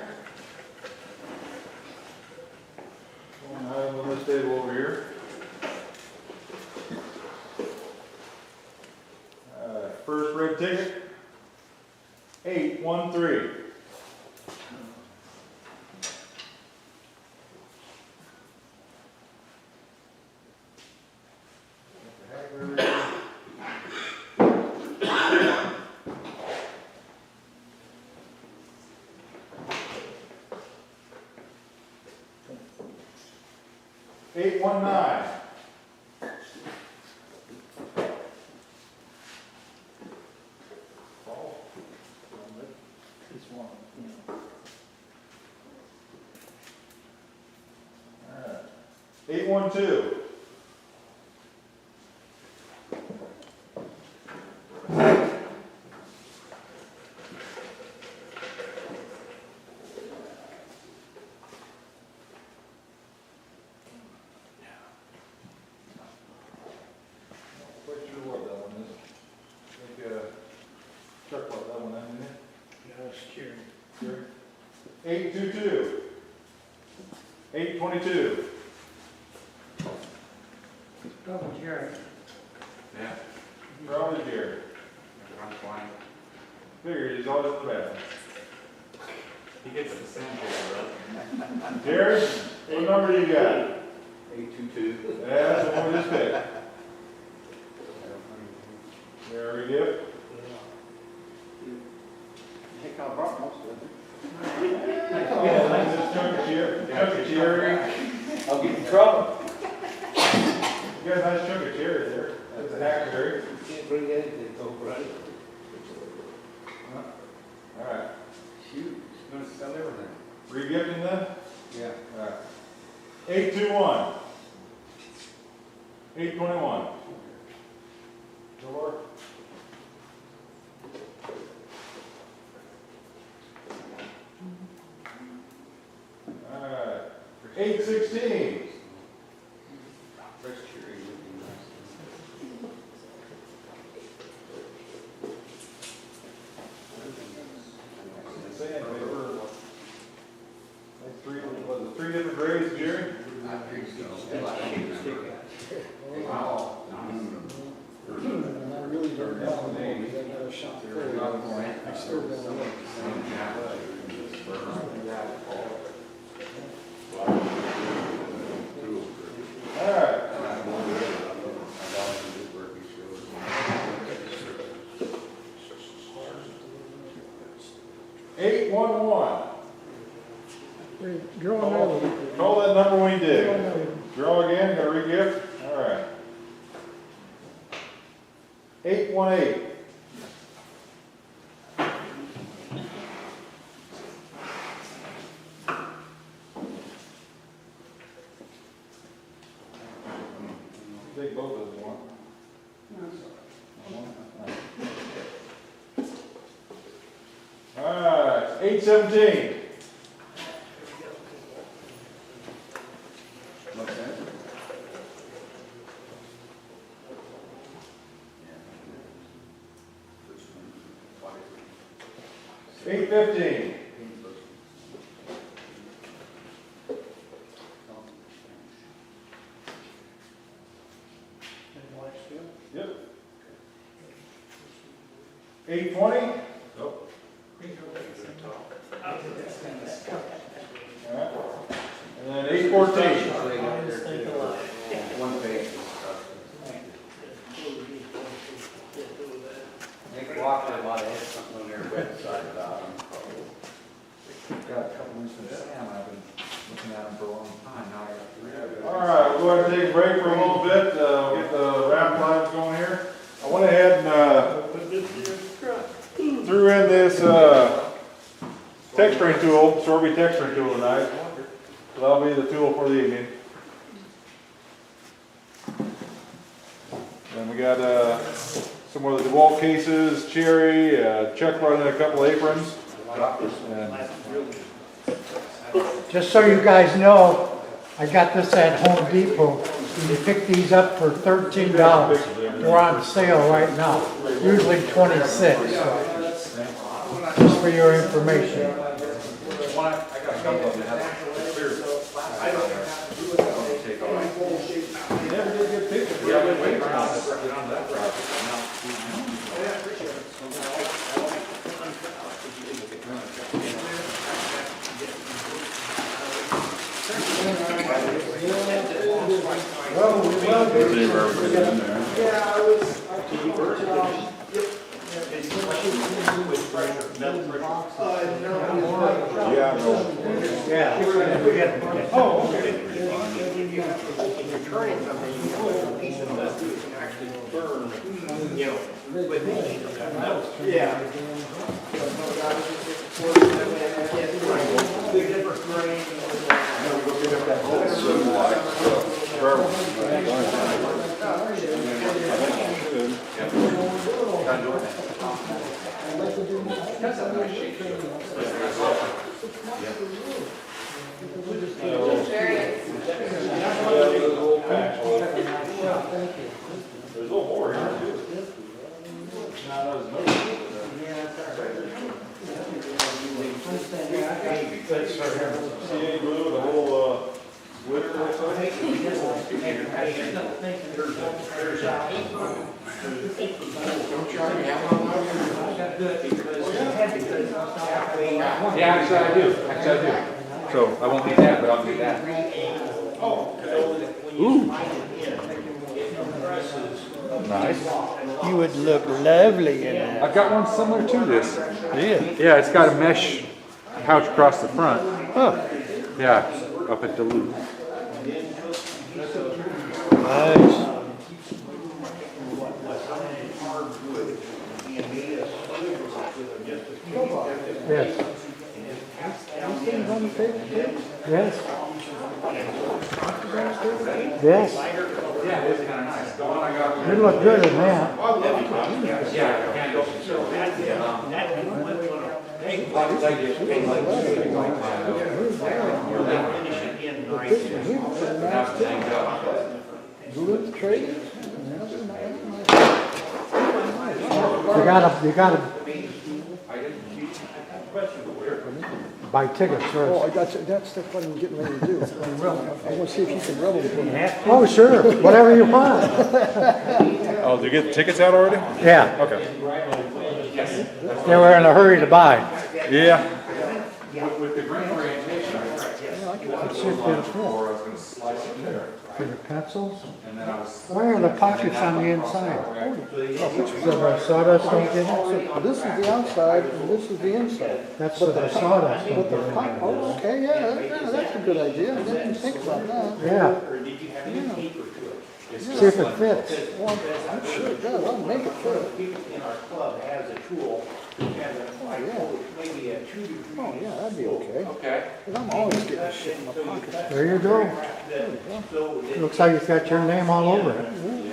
One item on this table over here. First red ticket, 813. 819. This one, yeah. All right. 812. Quite sure what that one is. I think, Chuck brought that one in, didn't he? Yeah, it's cheering. Sure. 822. 822. Double Jerry. Yeah. Probably Jerry. I'm fine. Figured he's always in the bathroom. He gets the sandpaper, right? Jerry, what number do you got? 822. Yeah, that's the one we just picked. There we go. I think I brought most of it. Yeah, just chunk of cherry. I'll get in trouble. You got a nice chunk of cherry there. That's a hackberry. Can't bring anything over. All right. Shoot, it's gonna sell everything. Re-gifting then? Yeah. All right. 821. 821. Door. All right. 816. Fresh cherry would be nice. Sandpaper. Was it three different grades, Jerry? I think so. Wow. I really don't know. I got a shop for it. I still don't know. All right. 811. Wait, draw another one. Call that number when you Draw dig. another one. Draw again, got a re-gift? All right. 818. Take both of them, one. All right, 817. What's that? 815. Yep. 820. Nope. All right. And then 814. One page. Nick Walker might have had something on their website about them. Got a couple weeks from Sam, I've been looking at them for a long time, now I got three of them. All right, we'll go ahead and take a break for a little bit. We'll get the ramp lines going here. I went ahead and threw in this texturing tool, Sorby texturing tool tonight. So that'll be the tool for the evening. And we got some more of the DeWalt cases, cherry, Chuck brought in a couple aprons. And Just so you guys know, I got this at Home Depot. You can pick these up for $13. They're on sale right now, usually $26. Just for your information. I got a couple of them that have clear take off. never did get pictures. Yeah, I've been waiting around to get on that project. Well, we love it. Yeah, I took a picture of, yep. Yeah, no. Oh, okay. If you're turning something, you put a piece of metal, you can actually burn, you know, with metal. Yeah. Big difference grain. There's a little more here too. CA blue, the whole, wood or something? Yeah, actually I do, So I won't need that, but I'll need that. Nice. You would look lovely in that. I've got one similar to this. Yeah. Yeah, it's got a mesh pouch across the front. Huh. Yeah, up at Duluth. Nice. Yes. Yes. Yes. Yeah, it is kind of nice. The one I got. You look good in that. Yeah, handles. Duluth trade. You gotta buy tickets first. Oh, that's what I'm getting ready to do. I want to see if you can rub them. Oh, sure, whatever you want. Oh, did you get the tickets out already? Yeah, Okay. they were in a hurry to buy. Yeah. With the green orientation, Let's see if there's more. I was going to slice it there. For the pencils? And then I was. Where are the pockets on the inside? So the sawdust don't get in? This is the outside and this is the inside. That's so the sawdust don't But get the in top, there. oh, okay, yeah, that's a good idea. I didn't think about that. Yeah, see if it fits. Well, I'm sure it does. I'll make it fit. People in our club has a tool, has a, maybe a 2 degree. Oh, yeah, that'd be okay. Okay. 'Cause I'm always getting shit in my pocket. There you go. Looks like it's got your name all over it.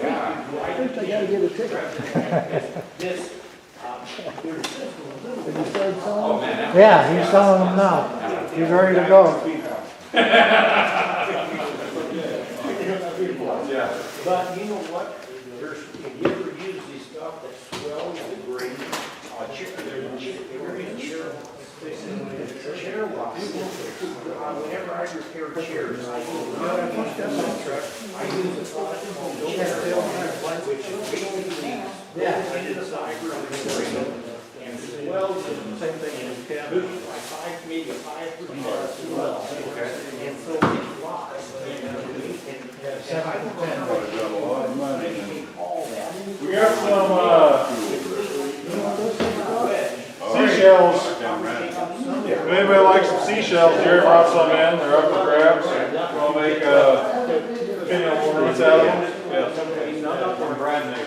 Yeah. First I gotta get a ticket. This, Have you started Oh, selling? man. that- Yeah, he's selling them now. He's ready to go. Yeah. but you know what? There's, if you ever use this stuff that swells the grain, chair rocks. Whenever I repair chairs, I use a product called chair which basically and swells it. Same thing in cabin. Like maybe 5% swell. And so it locks. And I don't know how to call that. We got some, seashells. If anybody likes some seashells, Jerry brought some in, they're up for grabs. We'll make, opinion on what's out of them. Yeah. Not up on brand name.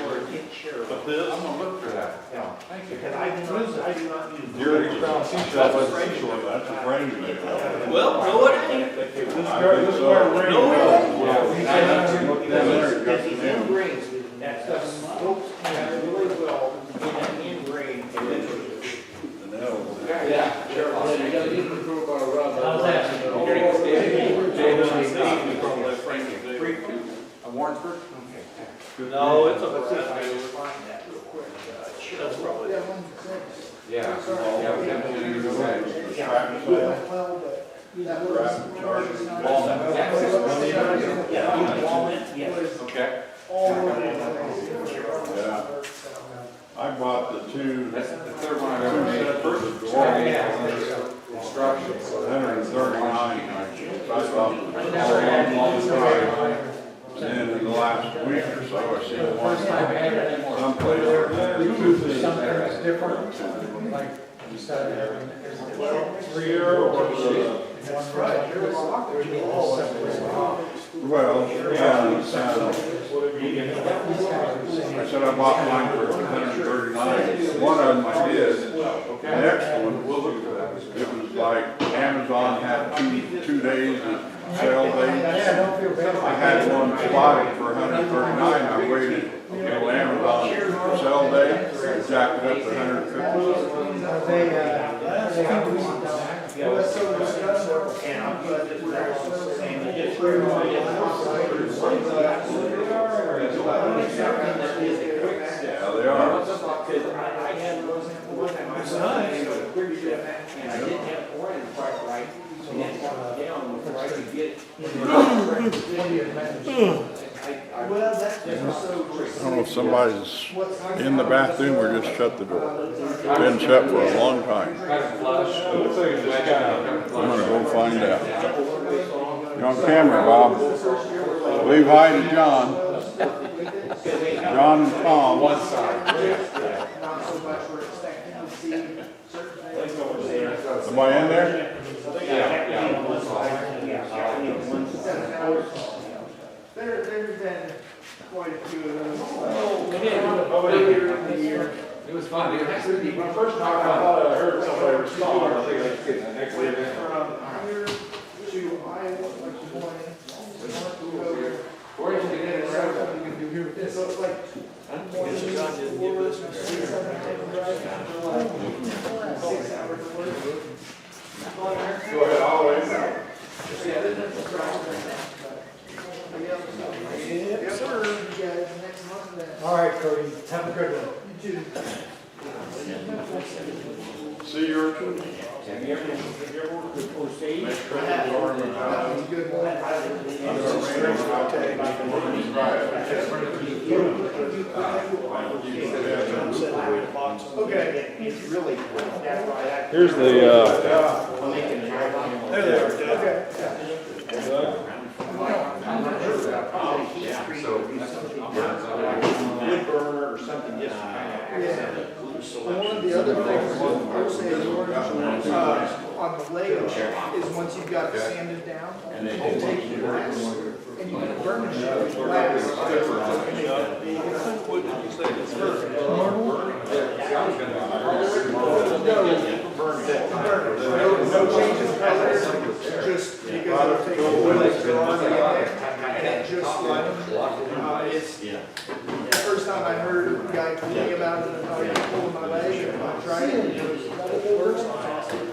But this, I'm gonna look for that. Yeah, thank you. And I do not use. Jerry found seashells, that's a seashell, that's a range made of. Well, know what? This is where the ring goes. Because these end grains, that stuff soaks in really well in that end grain and then. Yeah. Sure. How's that? Warrensburg? No, it's a Let's see if I brand can new. find that real quick. That's probably. Yeah. Yeah, we definitely need to go back. Okay. Yeah. I bought the two, That's the third one I've ever made. First, instructions. 139, I thought, and then in the last week or so, I seen one First time I had any more. someplace, 250. different, like you said, Every year or well, I said I bought mine for $139. One of them I did. The next one, it was like Amazon had two days of sale days. I had one spotted for $139. I waited until Amazon sale day, jacked it up to $150. Yeah, they are. It's nice. And I didn't have oil quite right, so I had to walk down before I could get it. Well, that's just so. I don't know if somebody's in the bathroom or just shut the door. It's been shut for a long time. I'm gonna go find out. You're on camera, Bob. Wave hi to John. John and Tom. One side. Am I in there? There's been quite a few of those. Earlier in the year. It was fun. When I first talked, I thought I heard somebody respond. I think let's get the next event. From here to Iowa, like one. Or you can get in around, you can do here with this. So it's like. John didn't give us the 6 hours of work. Go ahead, all the way. Yes, sir. You guys, next month then. All right, Cody, have a good one. You too. See your. Have you ever worked with Osage? That was a good one. Okay. It's really, that's why I. Here's the, There they are, Dad. Wood burner or something, just kind of. One of the other things on the Lego is once you've got it sanded down, you take the glass and you can burnish it with glass. What did you say? It's No change in color, just because it'll take the wood that's already in there, and it just like, it's, the first time I heard a guy tweeting about it, and I was pulling my leg, and I tried it, and it works, it's awesome.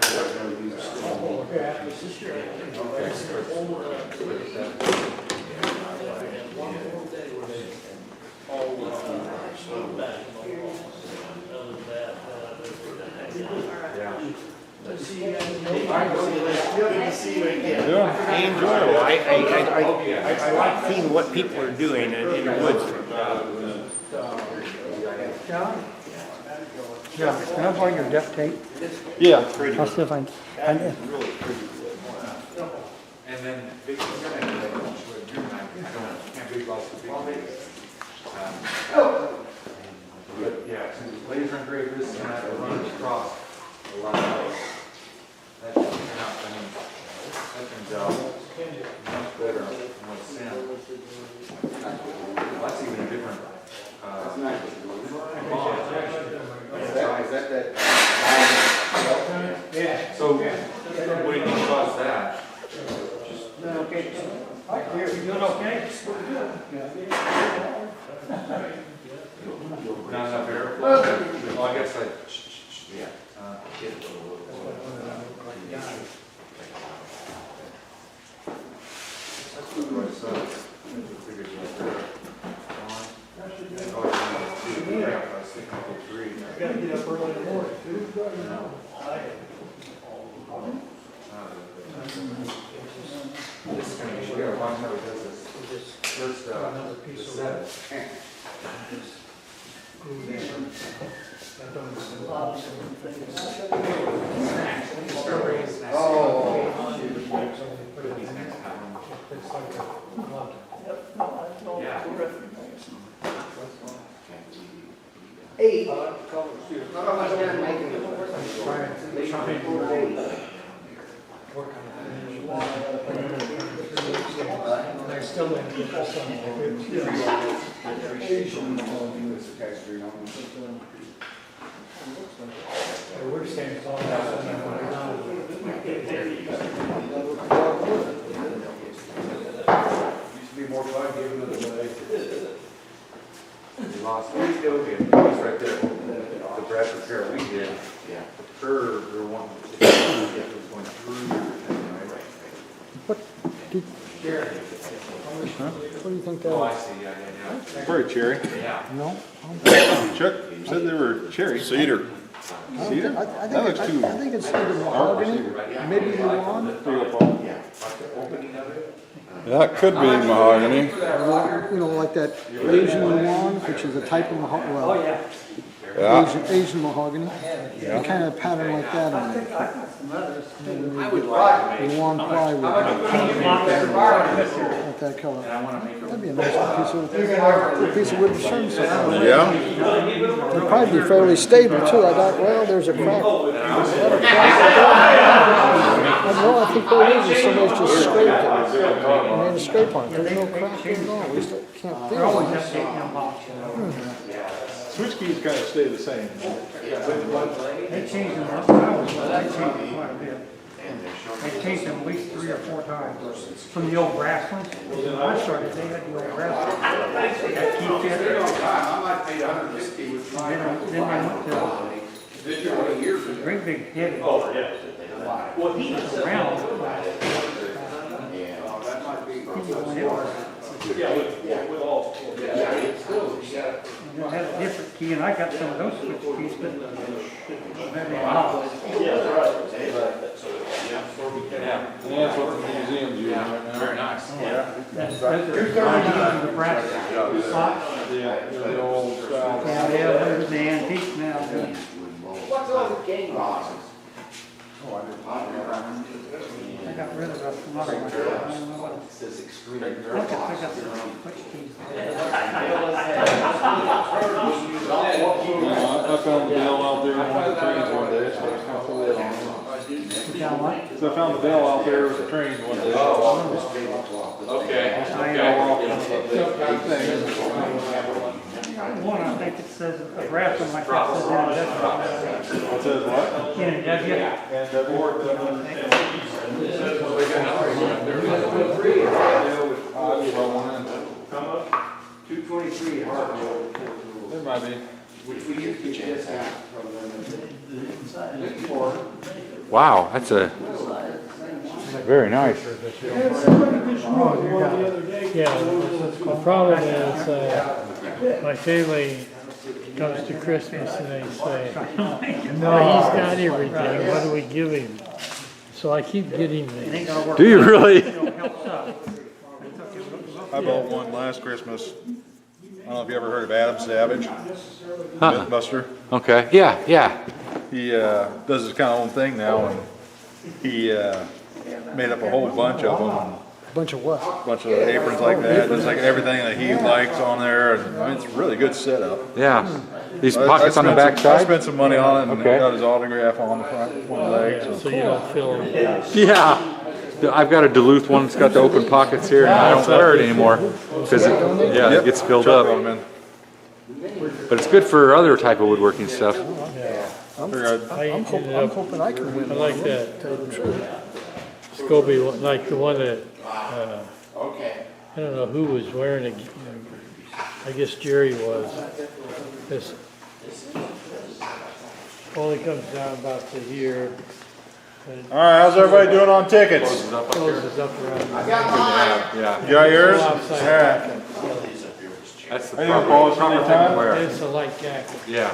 Let's see you guys. Good to see you again. I enjoy it. I like seeing what people are doing in the woods. John? Yeah, can I borrow your duct tape? yeah. I'll see if I can. And then big, can't big lots of big. But yeah, since it's laser engravers and that runs across a lot of those. That turns out, I mean, that turns out much better than what's in. That's even a different, yeah. So, what do you think about that? Okay. You doing okay? Not enough air? Well, I guess yeah. I gotta get up early in the morning too. This is going to be, we're watching how he does this. First, the set. Eight. I like to call it, They're still in the we're staying all that. Used to be more fun giving it away. We lost, we still get, it's right there, the Bradford Fair we did. Yeah. The curve, there was one, it was going through your thing, right? What do you think that Oh, I is? see, yeah. Very cherry. Yeah. No? Chuck said they were cherry. Cedar. Cedar? I That think, looks too. I think it's either mahogany, maybe lawn, There you go, Paul. Opening of it? That could be mahogany. you know, like that Asian lawn, which is a type of mahogany, well, Yeah. Asian mahogany. A kind of pattern like that on it. I would like to The lawn plywood, like that color. That'd be a nice piece of wood to show something. Yeah. It'd probably be fairly stable too. I thought, well, there's a crack. No, I think there is. Somebody's just scraped it. Made a scrape on it. There's no crack there at all. At least I can't feel it. Switch keys kind of stay the same. They changed them up, I was, they changed them quite a bit. They changed them at least 3 or 4 times. From the old brass ones, when I started, they had the old brass ones. That key fit. I might pay 150 with Then they went to great big head. Oh, yeah. Round. that might be. With all. It had a different key, and I got some of those switch keys, but very loud. Yeah, that's what the museum's using right now. Very nice. That's the brass slot. Yeah, the old style. Yeah, those are the antiques now. What's all the game boxes? I got rid of a lot of my, I don't know what. Says extreme. I got some switch keys. I found the bell out there in one of the trains one day, so I was kind of pulled it on. Down what? So I found the bell out there with the train one day. Okay. One, I think it says, a brass one like that says NW. It says what? NW. And the board. How much? 223 hard. There might be. Which we used to get that from Wow, that's a, very nice. Yeah, the problem is, my family comes to Christmas and they say, no, he's got everything, what do we give him? So I keep getting these. Do you really? I bought one last Christmas. I don't know if you ever heard of Adam Savage, Mythbuster. Okay, yeah. He does his kind of own thing now, and he made up a whole bunch of them. Bunch of what? A bunch of aprons like that. There's like everything that he likes on there, and I mean, it's a really good setup. Yeah. These I pockets on the spent back some- I side? spent some money on it, and Okay. got his autograph on the front one leg. So you don't feel. Yeah. I've got a Duluth one that's got the open pockets here, and I don't wear it anymore because it gets filled Chuck up. brought 'em in. But it's good for other type of woodworking stuff. Figured I'm hoping I can win. I like that. Tell you the truth. Scoby, like the one that, I don't know who was wearing it. I guess Jerry was. This only comes down about to here. All right, how's everybody doing on tickets? Closes up around. Yeah. You got yours? All Outside right. jacket. That's the Hey, Paul, proper it's thing to time. wear. It's a light jacket. Yeah.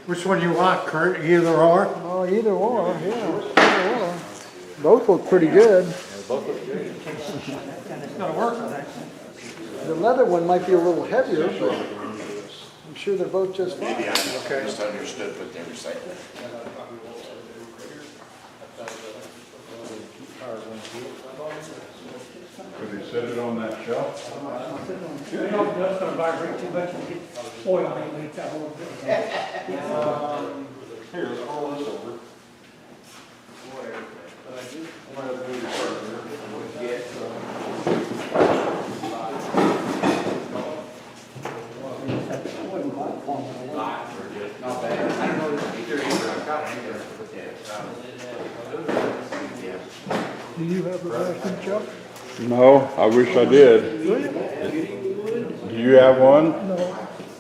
Which one you want, Kurt? Either or? Oh, either or, yeah, either or. Both look pretty good. And it's gonna work, I think. The leather one might be a little heavier, but I'm sure they're both just fine. Maybe I misunderstood what they were saying. Could he set it on that shelf? You know, that's gonna vibrate too much and get oil underneath that whole thing. Here, let's roll this over. Not bad. I don't know if either I've got one here. Do you have a vacuum, Chuck? No, I wish I did. Do you have one? No.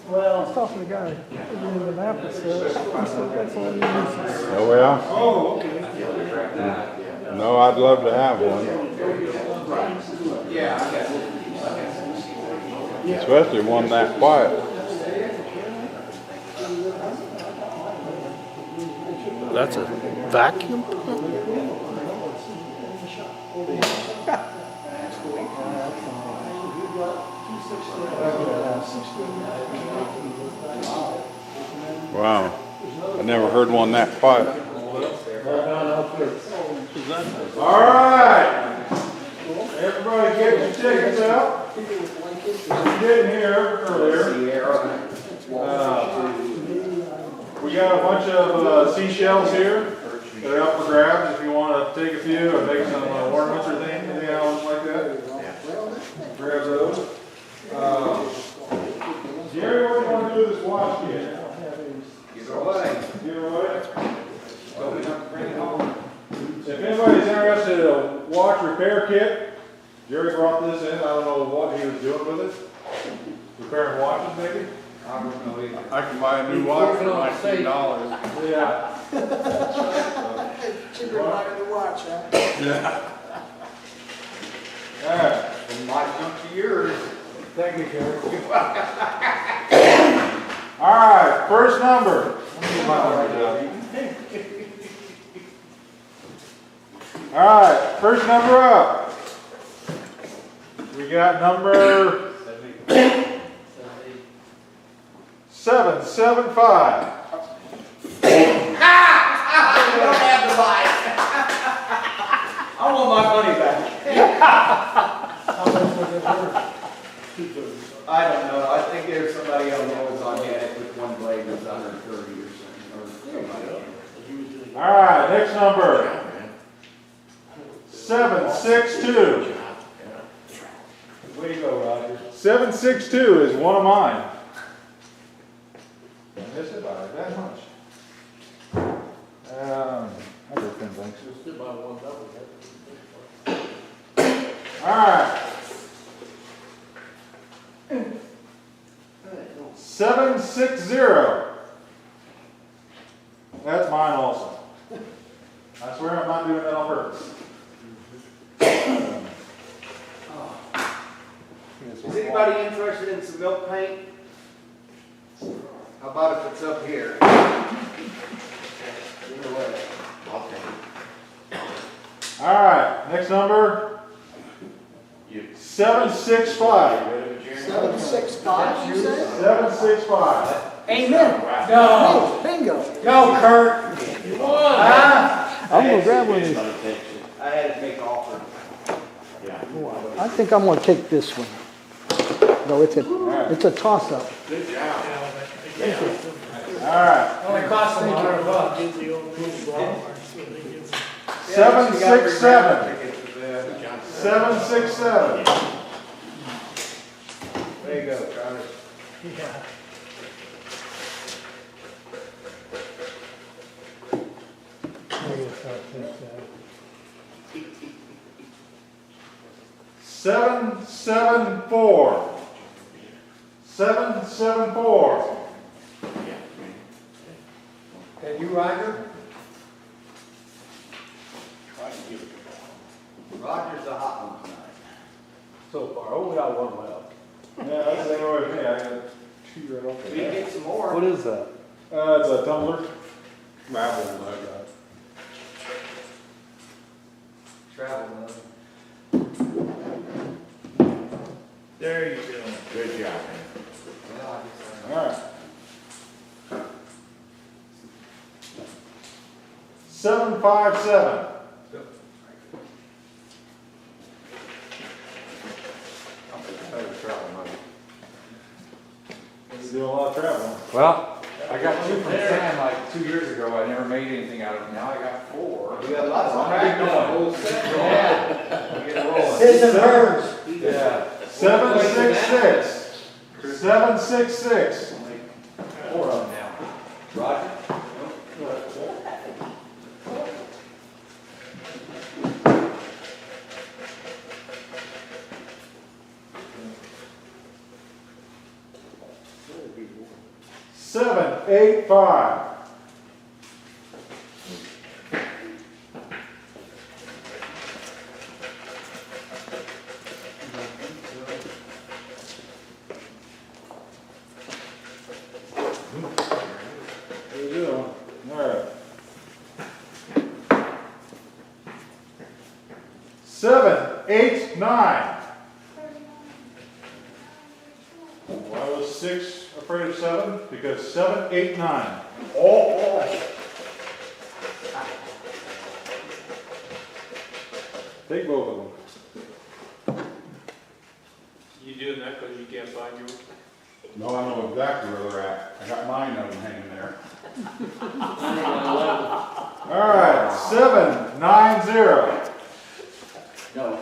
Well, I was talking to the guy in the map that says, he said that's all he uses. Oh, yeah? Oh, okay. No, I'd love to have one. Yeah, I got it. Especially one that quiet. That's a vacuum? Wow. I never heard one that quiet. All right. Everybody get your tickets out. You didn't hear earlier. We got a bunch of seashells here that are up for grabs if you want to take a few and make some ornaments or anything else like that. Grab those. Jerry, what do you want to do with this watch kit? Give it away. Give it away? Told me not to bring it home. If anybody's interested in a watch repair kit, Jerry brought this in. I don't know what he was doing with it. Repairing watches, maybe? I don't know either. I can buy a new watch for like $2. Yeah. Cheaper than buying the watch, huh? Yeah. All right. From my junk to yours. Thank you, Jerry. All right, first number. All right, first number up. We got number 775. You don't have to buy it. I want my money back. I don't know. I think there's somebody on Amazon had it with one blade that's under 30 or something. All right, next number. 762. Way to go, Roger. 762 is one of mine. I miss it by that much. I got 10 bucks. All right. 760. That's mine also. I swear I'm not doing that on purpose. Is anybody interested in some milk paint? How about if it's up here? Either way. I'll take it. All right, next number. 765. 765, you said? 765. Amen. No, Bingo. no, Kurt. You won. Huh? I'm gonna grab one of these. I had to make offer. I think I'm gonna take this one. No, it's a toss-up. Good job. All right. Only cost them $100. Gives the old man Walmart, so they give them. 767. 767. There you go, Travis. Yeah. I guess I'll take that. 774. 774. And you, Roger? Roger's a hot one tonight. So far, oh, we got one left. Yeah, that's the same way with me. I got two right off We the can bat. get some more. What is that? It's a tumbler. Rabble, I got. Travel mode. There you go. Good job, man. Yeah, I guess All right. 757. He's doing a lot of traveling. Well, I got 2 from Sam like 2 years ago. I never made anything out of it. Now I got 4. We got lots of practice. Whole set. Yeah. Get rolling. His and hers. Yeah. 766. 766. 4 of them now. Roger? Seven, 8, 5. All right. 7, 8, 9. Why was 6 afraid of 7? Because 7, 8, 9. Oh. Take both of them. You doing that because you can't find yours? No, I know exactly where they're at. I got mine of them hanging there. All right, 7, 9, 0. No.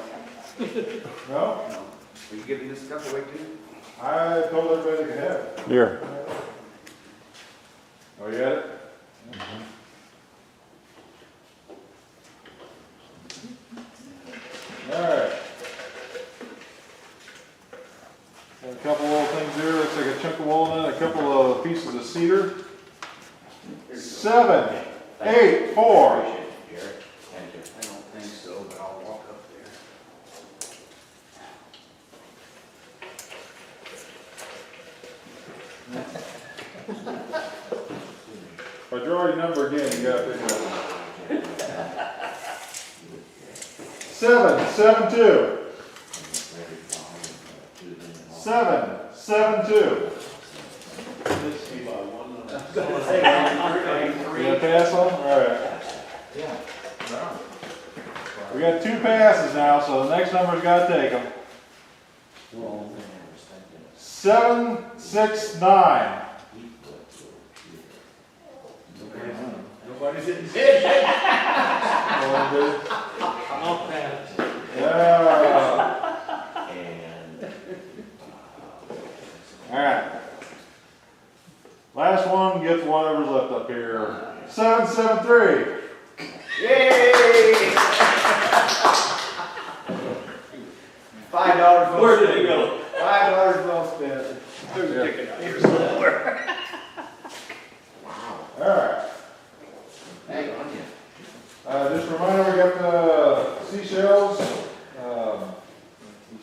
No? Are you giving this stuff away too? I told everybody they could have it. Here. Oh, you got it? All right. Got a couple little things here. Looks like a chunk of walnut, a couple of pieces of cedar. 7, 8, 4. I don't think so, but I'll walk up there. If I draw your number again, you gotta pick it up. 7, 7, 2. 7, 7, 2. You got a pass on? All right. Yeah. We got 2 passes now, so the next number's got to take them. 7, 6, 9. Nobody's in bed. I'll pass. Yeah. All right. Last one gets whatever's left up here. 7, 7, 3. Yay! $5 Where did it go? $5 well spent. Who's picking up your silver? All right. Hang on, Just a reminder, we got the seashells,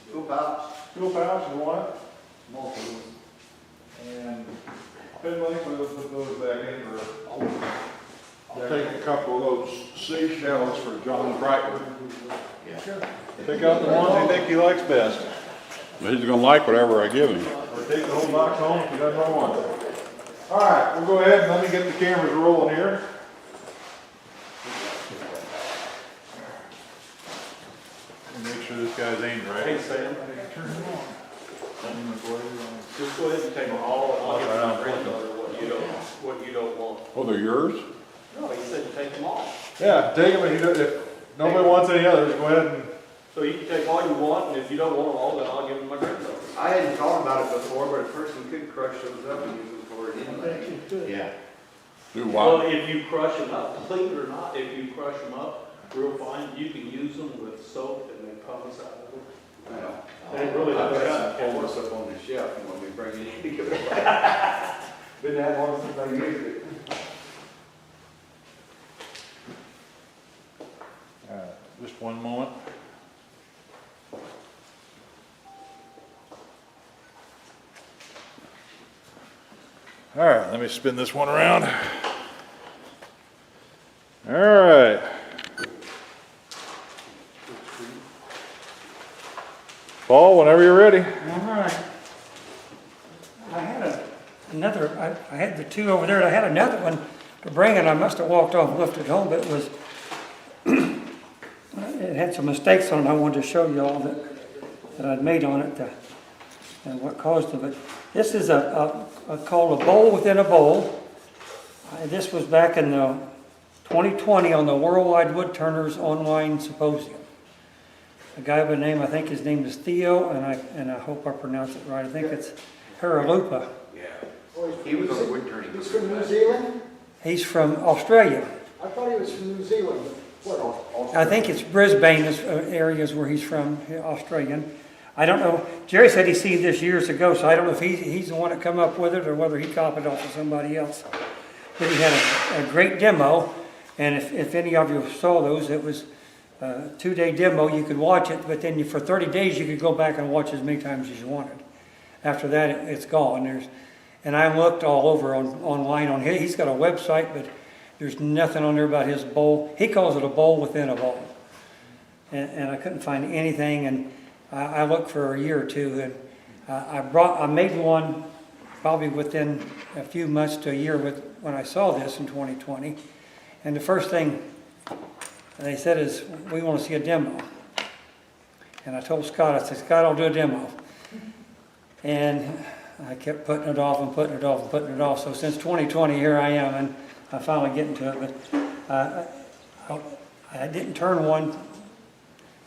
School pouch. school pouch, if you want it, Multiple. and Finley, we'll put those back in for. I'll take a couple of those seashells for John Crichton. Pick out the ones you think he likes best, He's gonna like whatever I give him. or take the whole box home if he doesn't want one. All right, we'll go ahead and let me get the cameras rolling here. Make sure this guy's aimed right. Hey, Sam. Just go ahead and take them all, and I'll give my granddaughter what you don't want. Oh, they're yours? No, he said to take them all. Yeah, take them if nobody wants any others, go ahead and. So you can take all you want, and if you don't want them all, then I'll give them my granddaughter. I hadn't thought about it before, but a person could crush those up and use them for it anyway. Yeah. Do Well, what? if you crush them up, believe it or not, if you crush them up real fine, you can use them with soap and then pumice out of it. Well, And it really I've doesn't got have some full stuff on the shelf and when we bring it in, to give it back. Been that long since I used it. Just one moment. All right, let me spin this one around. All right. Paul, whenever you're ready. All right. I had I had the 2 over there, and I had another one to bring, and I must have walked off and left it home, but it was, it had some mistakes on it I wanted to show you all that I'd made on it, and what caused it. But this is called a bowl within a bowl, This was back in the 2020 on the Worldwide Woodturners online symposium. A guy by the name, I think his name is Theo, and I hope I pronounce it right. I think it's Haralupa. Yeah. He was on wood turning. He's from New Zealand? He's from Australia. I thought he was from New Zealand, but what? I think it's Brisbane is areas where he's from, Australian. I don't know. Jerry said he seen this years ago, so I don't know if he's the one that come up with it or whether he copied off of somebody else. But he had a great demo, and if any of you saw those, it was a 2-day demo. You could watch it, but then for 30 days you could go back and watch as many times as you wanted. After that, it's gone. And I looked all over online on his. He's got a website, but there's nothing on there about his bowl. He calls it a bowl within a bowl. And I couldn't find anything, and I looked for a year or two, and I made one probably within a few months to a year when I saw this in 2020. And the first thing they said is, we want to see a demo. And I told Scott, I said, Scott, I'll do a demo. And I kept putting it off and putting it off and putting it off. So since 2020, here I am, and I'm finally getting to it. But I didn't turn one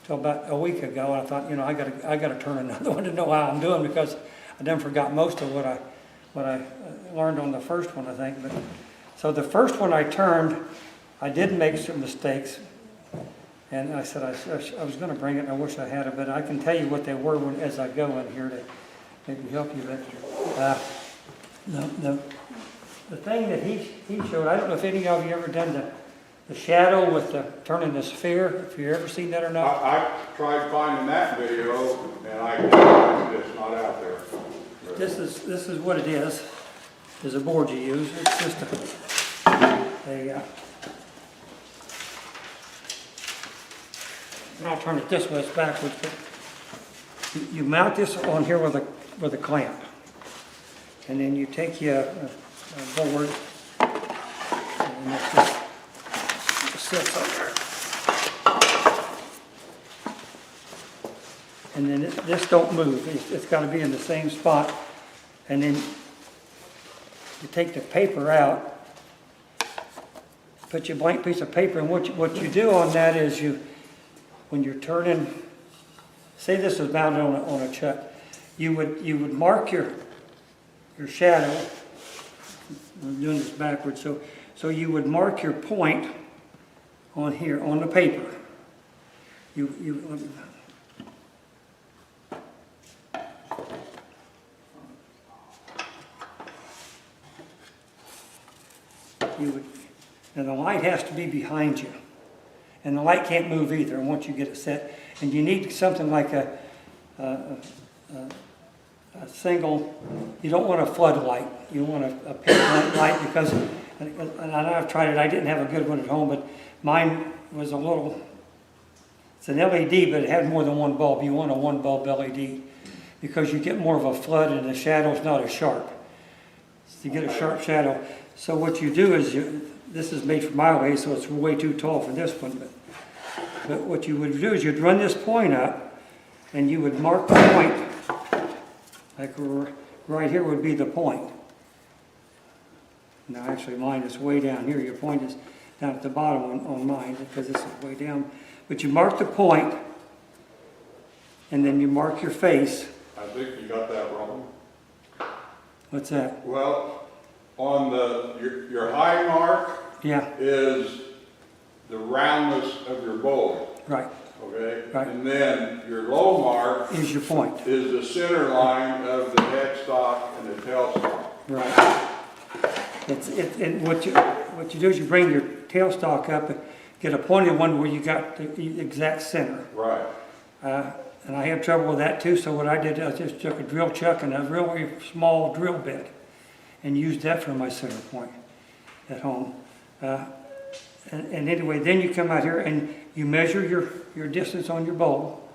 till about a week ago, and I thought, I got to turn another one to know how I'm doing, because I done forgot most of what I learned on the first one, I think. But so the first one I turned, I did make some mistakes, and I said I was going to bring it, and I wish I had it, but I can tell you what they were as I go in here to maybe help you. But the thing that he showed, I don't know if any of you ever done the shadow with turning the sphere. If you ever seen that or not? I tried finding that video, and I can't, it's not out there. This is what it is a board you use. It's just and I'll turn it this way, it's backwards. But you mount this on here with a clamp, and then you take your board, and this just sits on there. And then this don't move. It's got to be in the same spot. And then you take the paper out, put your blank piece of paper, and what you do on that is when you're turning, say this is mounted on a chuck, you would mark your shadow. I'm doing this backwards, so you would mark your point on here on the paper. And the light has to be behind you, and the light can't move either once you get it set. And you need something like a single. You don't want a floodlight. You want a pinpoint light, because, and I've tried it. I didn't have a good one at home, but mine was it's an LED, but it had more than one bulb. You want a one bulb LED, because you get more of a flood, and the shadow's not as sharp. So you get a sharp shadow. So what you do is, this is made for my way, so it's way too tall for this one. But what you would do is you'd run this point up, and you would mark the point, like right here would be the point. Now actually mine is way down here. Your point is down at the bottom on mine, because this is way down. But you mark the point, and then you mark your face. I think you got that wrong. What's that? Well, on your high mark, Yeah. is the roundness of your bowl. Right. Okay? Right. And then your low mark Is your point. is the center line of the headstock and the tailstock. Right. And what you do is you bring your tailstock up and get a pointed one where you got the exact center. Right. And I had trouble with that too, so what I did, I just took a drill chuck and a really small drill bit and used that for my center point at home. And anyway, then you come out here and you measure your distance on your bowl,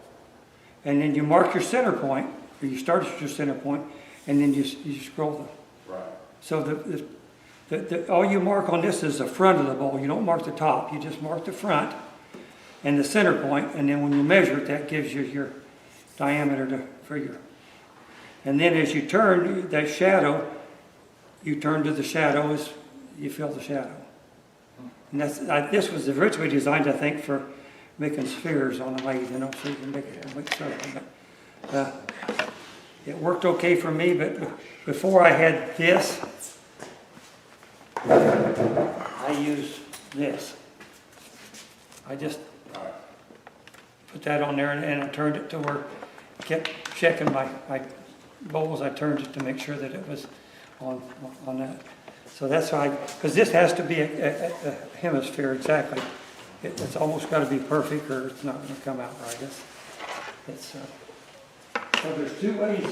and then you mark your center point, or you start at your center point, and then you scroll Right. So all you mark on this is the front of the bowl. You don't mark the top. You just mark the front and the center point, and then when you measure it, that gives you your diameter for your. And then as you turn that shadow, you turn to the shadow as you feel the shadow. And this was originally designed, I think, for making spheres on the lathe, you know, so you can make a complete circle. But it worked okay for me, but before I had this, I used this. I just put that on there and I turned it to where I kept checking my bowls. I turned it to make sure that it was on that. So that's why, because this has to be a hemisphere exactly. It's almost got to be perfect or it's not going to come out right. So there's two ways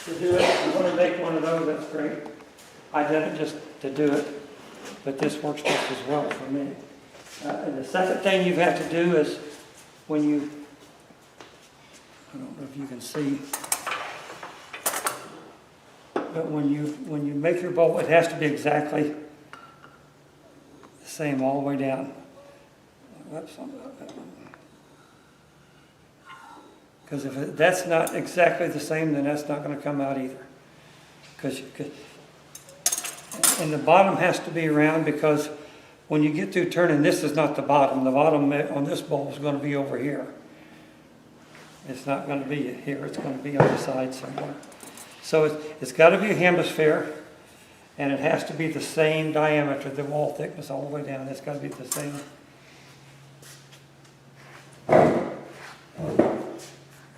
to do it. If you want to make one of those, that's great. I did it just to do it, but this works just as well for me. And the second thing you have to do is when you, I don't know if you can see, but when you make your bowl, it has to be exactly the same all the way down. Because if that's not exactly the same, then that's not going to come out either. And the bottom has to be round because when you get through turning, this is not the bottom. The bottom on this bowl is going to be over here. It's not going to be here. It's going to be on the side somewhere. So it's got to be a hemisphere, and it has to be the same diameter, the wall thickness all the way down. It's got to be the same.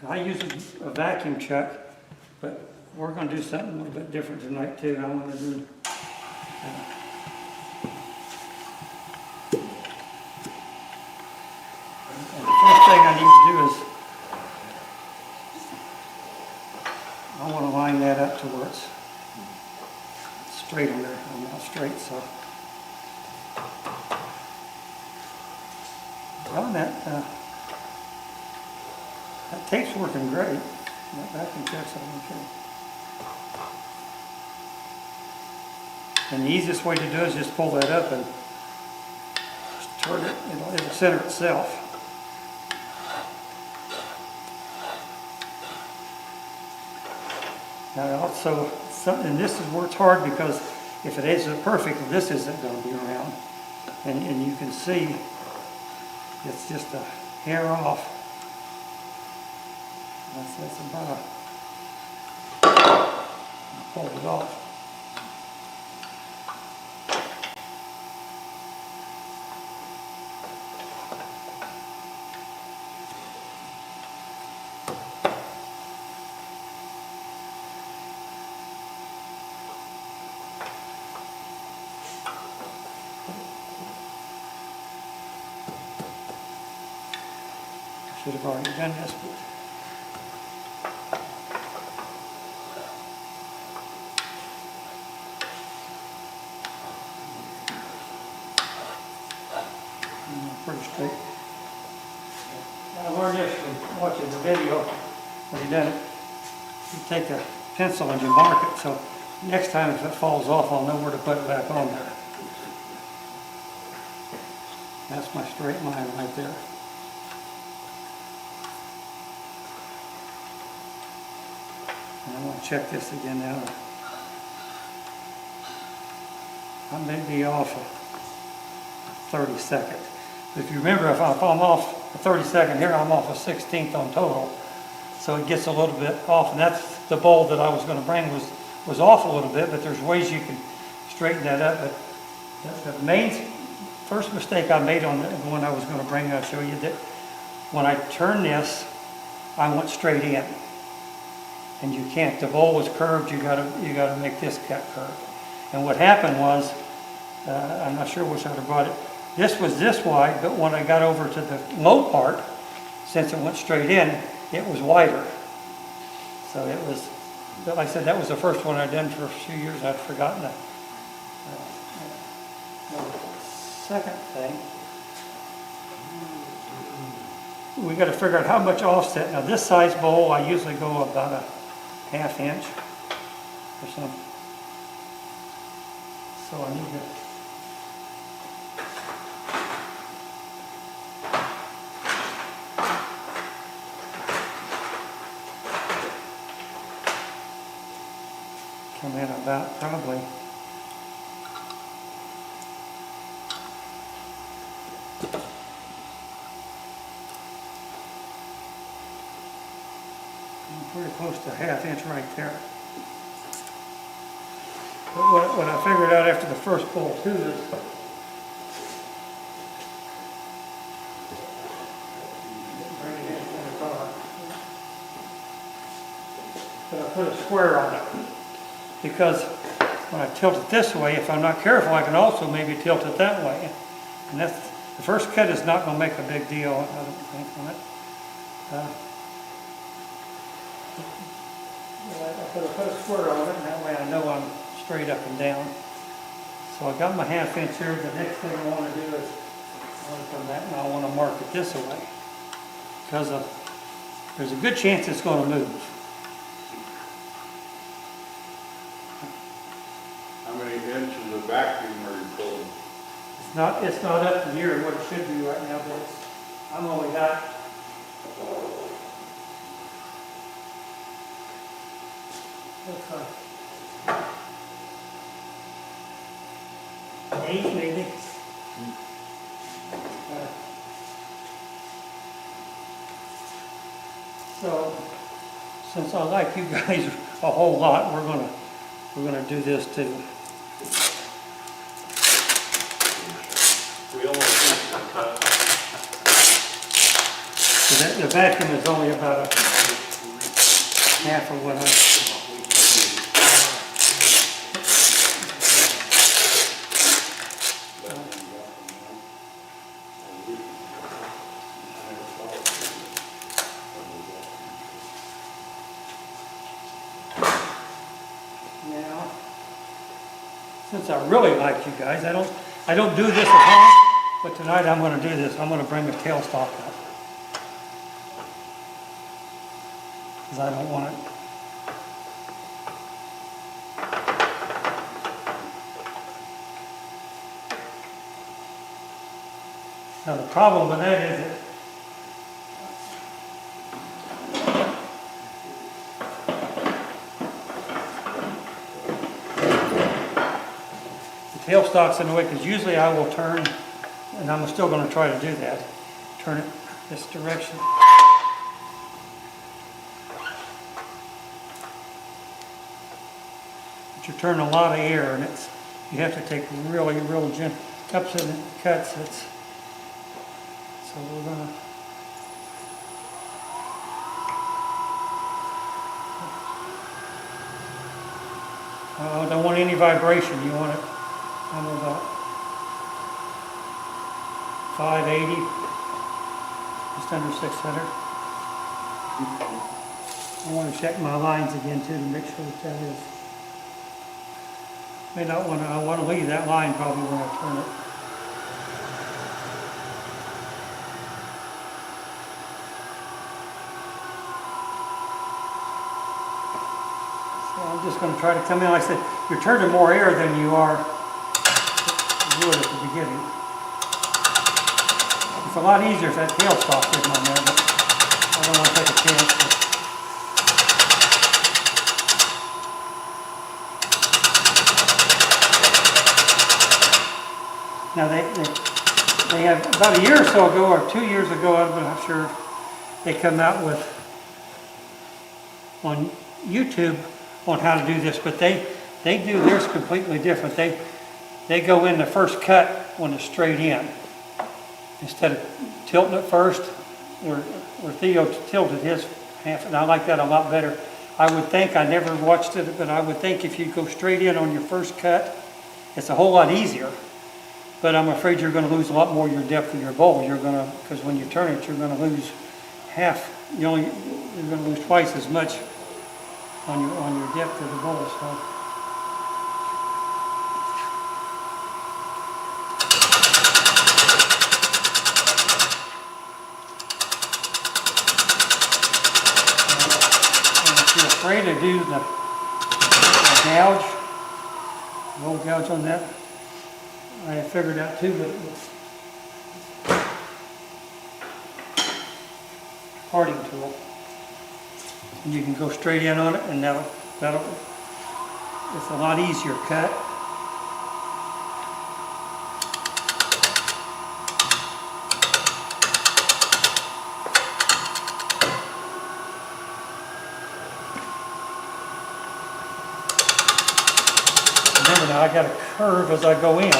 I use a vacuum chuck, but we're going to do something a little bit different tonight too. I want to do. And the first thing I need to do is I want to line that up to where it's straight on there. I'm not straight, so. Well, that tape's working great. That vacuum chuck's okay. And the easiest way to do it is just pull that up and just turn it. It'll center itself. Now also, and this is where it's hard because if it isn't perfect, this isn't going to be around. And you can see it's just a hair off. That's about pull it off. Should have already done this, but pretty straight. I learned this from watching the video when he did it. You take a pencil and you mark it, so next time if it falls off, I'll know where to put it back on there. That's my straight line right there. And I'm going to check this again now. I may be off a 32nd. If you remember, if I'm off a 32nd here, I'm off a 16th on total. So it gets a little bit off. And that's the bowl that I was going to bring was off a little bit, but there's ways you can straighten that up. But the first mistake I made on the one I was going to bring, I'll show you that when I turn this, I went straight in. And you can't. The bowl was curved. You got to make this cut curved. And what happened was, I'm not sure which I'd have brought it. This was this wide, but when I got over to the low part, since it went straight in, it was wider. So it was, like I said, that was the first one I'd done for a few years. I'd forgotten that. The second thing, we got to figure out how much offset. Now this size bowl, I usually go about a ½ inch or something. So I need to come in about probably pretty close to a ½ inch right there. But what I figured out after the first pull too is bring it in from the car. But I put a square on it because when I tilt it this way, if I'm not careful, I can also maybe tilt it that way. And that's, the first cut is not going to make a big deal, I don't think, on it. I put a square on it, and that way I know I'm straight up and down. So I got my ½ inch here. The next thing I want to do is I want to come back and I want to mark it this way because there's a good chance it's going to move. How many inches of vacuum are you pulling? It's not up to near what it should be right now, but I'm only got looks like 8 maybe. So since I like you guys a whole lot, we're gonna do this too. We almost finished that. The vacuum is only about a half of what now, since I really like you guys, I don't do this at home, but tonight I'm going to do this. I'm going to bring the tailstock up. Because I don't want it. Now the problem with that is that the tailstock's in the way, because usually I will turn, and I'm still going to try to do that, turn it this direction. But you're turning a lot of air, and you have to take really, real gentle cuts and cuts. So we're going to. I don't want any vibration. You want it, I'm about 580, just under 600. I want to check my lines again too to make sure that is. May not want to, I want to leave that line probably when I turn it. I'm just going to try to come in. Like I said, you're turning more air than you are wood at the beginning. It's a lot easier if that tailstock isn't on there, but I don't want to take a chance. Now they have, about a year or so ago, or 2 years ago, I'm not sure, they come out with, on YouTube, on how to do this, but they do theirs completely different. They go in the first cut when it's straight in. Instead of tilting it first, where Theo tilted his half, and I like that a lot better. I would think, I never watched it, but I would think if you go straight in on your first cut, it's a whole lot easier. But I'm afraid you're going to lose a lot more of your depth of your bowl. You're going to, because when you turn it, you're going to lose half. You're going to lose twice as much on your depth of the bowl. So. And if you're afraid to do the gouge, roll gouge on that, I have figured out too, but it was parting tool. And you can go straight in on it, and that'll it's a lot easier cut. now I got a curve as I go in.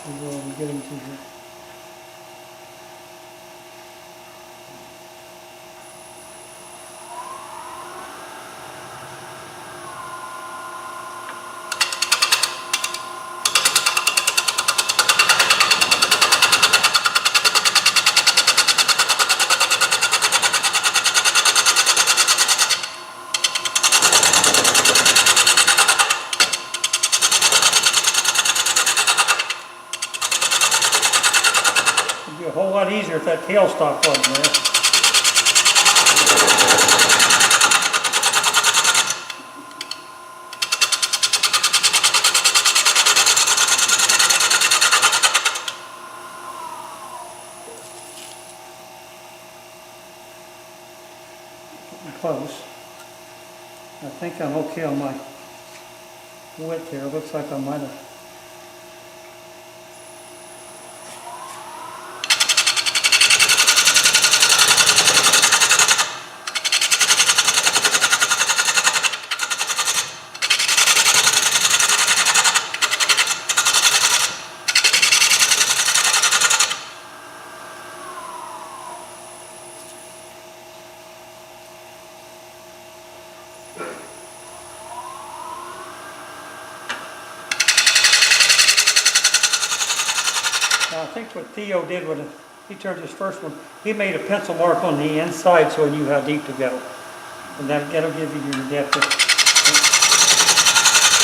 See where I'm getting to here. It'd be a whole lot easier if that tailstock wasn't there. Getting close. I think I'm okay on my width here. Looks like I might have. I think what Theo did when he turned his first one, he made a pencil mark on the inside so he knew how deep to go. And that'll give you your depth.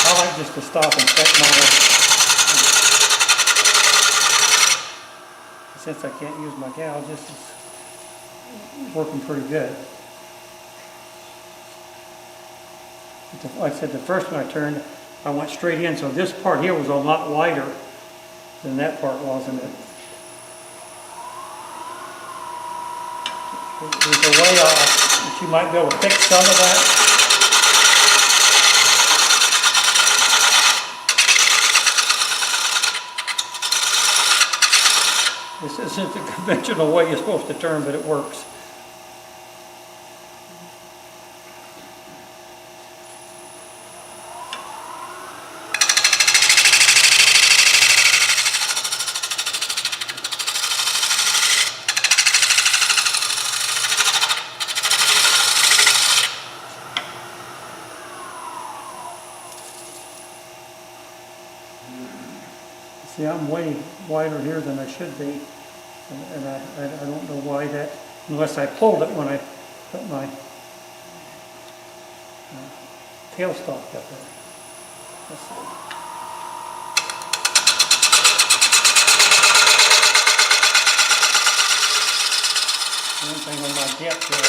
I like just to stop and check mine. Since I can't use my gouge, this is working pretty good. Like I said, the first one I turned, I went straight in, so this part here was a lot wider than that part was, and there's a way that you might be able to fix some of that. This isn't the conventional way you're supposed to turn, but it works. See, I'm way wider here than I should be, and I don't know why that, unless I pulled it when I put my tailstock up there. Let's see. One thing on my depth here,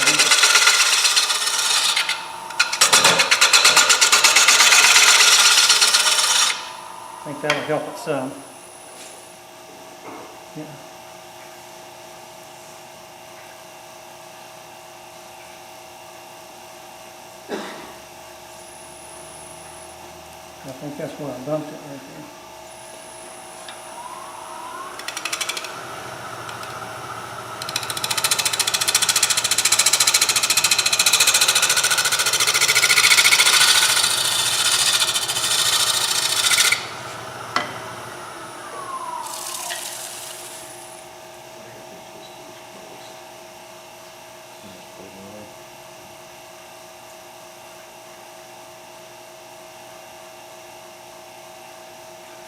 I think that'll help it some. Yeah. I think that's where I bumped it right there.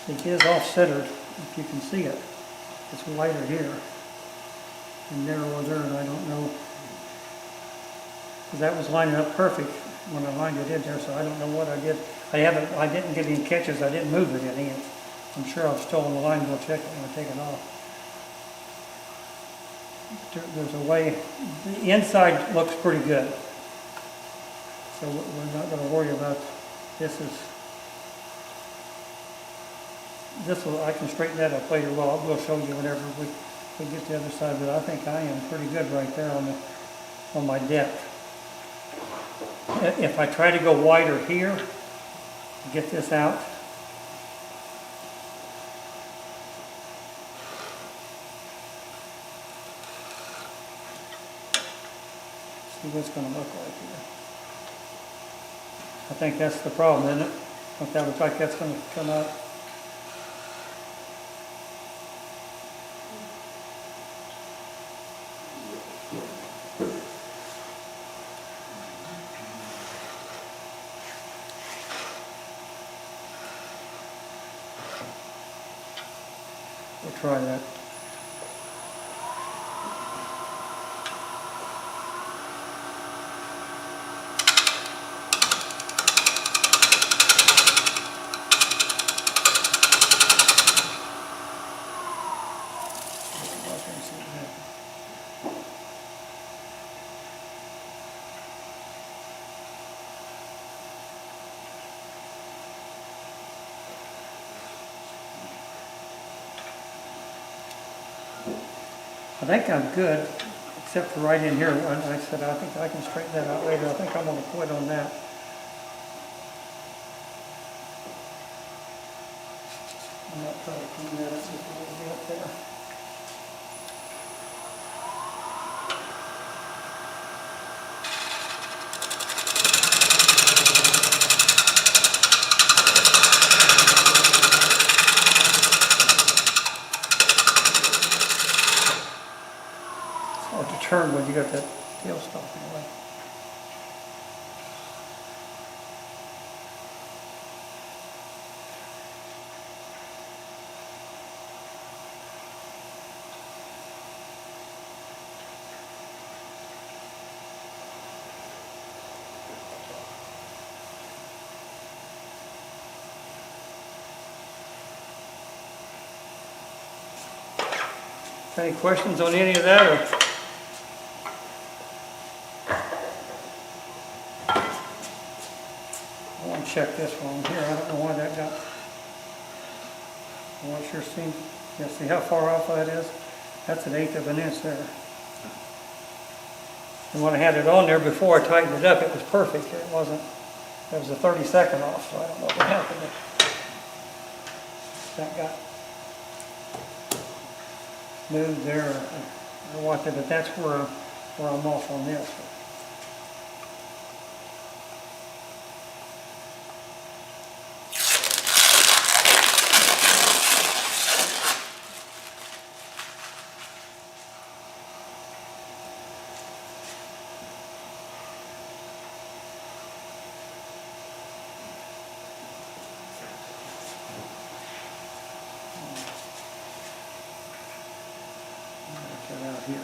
It is off-centered, if you can see it. It's wider here and narrower there, and I don't know. Because that was lining up perfect when I lined it in there, so I don't know what I did. I didn't get any catches, I didn't move it any. I'm sure I was still on the line, we'll check it when I take it off. There's a way, the inside looks pretty good. So we're not going to worry about this. I can straighten that up later. Well, we'll show you whenever we get to the other side, but I think I am pretty good right there on my depth. If I try to go wider here, get this out. See what it's gonna look like here. I think that's the problem, isn't it? Don't that look like that's gonna come out? We'll try that. I think I'm good, except for right in here. I said, I think I can straighten that out later. I think I'm gonna quit on that. I'm not trying to clean that up just a little bit there. Hard to turn when you got that tailstock in the way. Any questions on any of that, or? I want to check this one here. I don't know why that got. Well, it sure seems. Yeah, see how far off that is? That's 1/8 of an inch there. And when I had it on there before I tightened it up, it was perfect. It wasn't. It was a 32nd off, so I don't know what happened. That got moved there or what, but that's where I'm off on this. Get out here.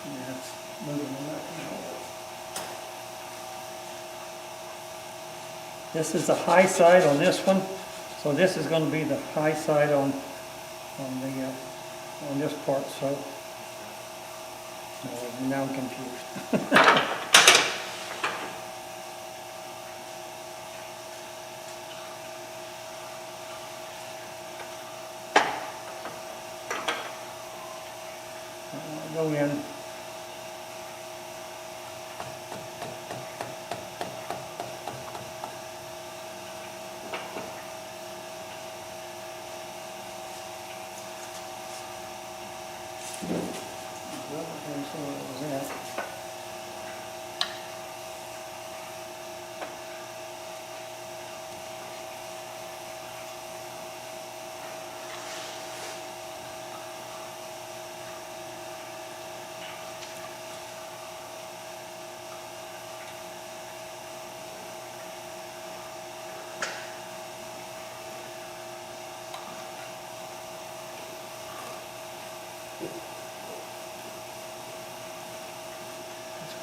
Yeah, it's moving on that now. This is the high side on this one, so this is going to be the high side on this part. So now I'm confused. Go in.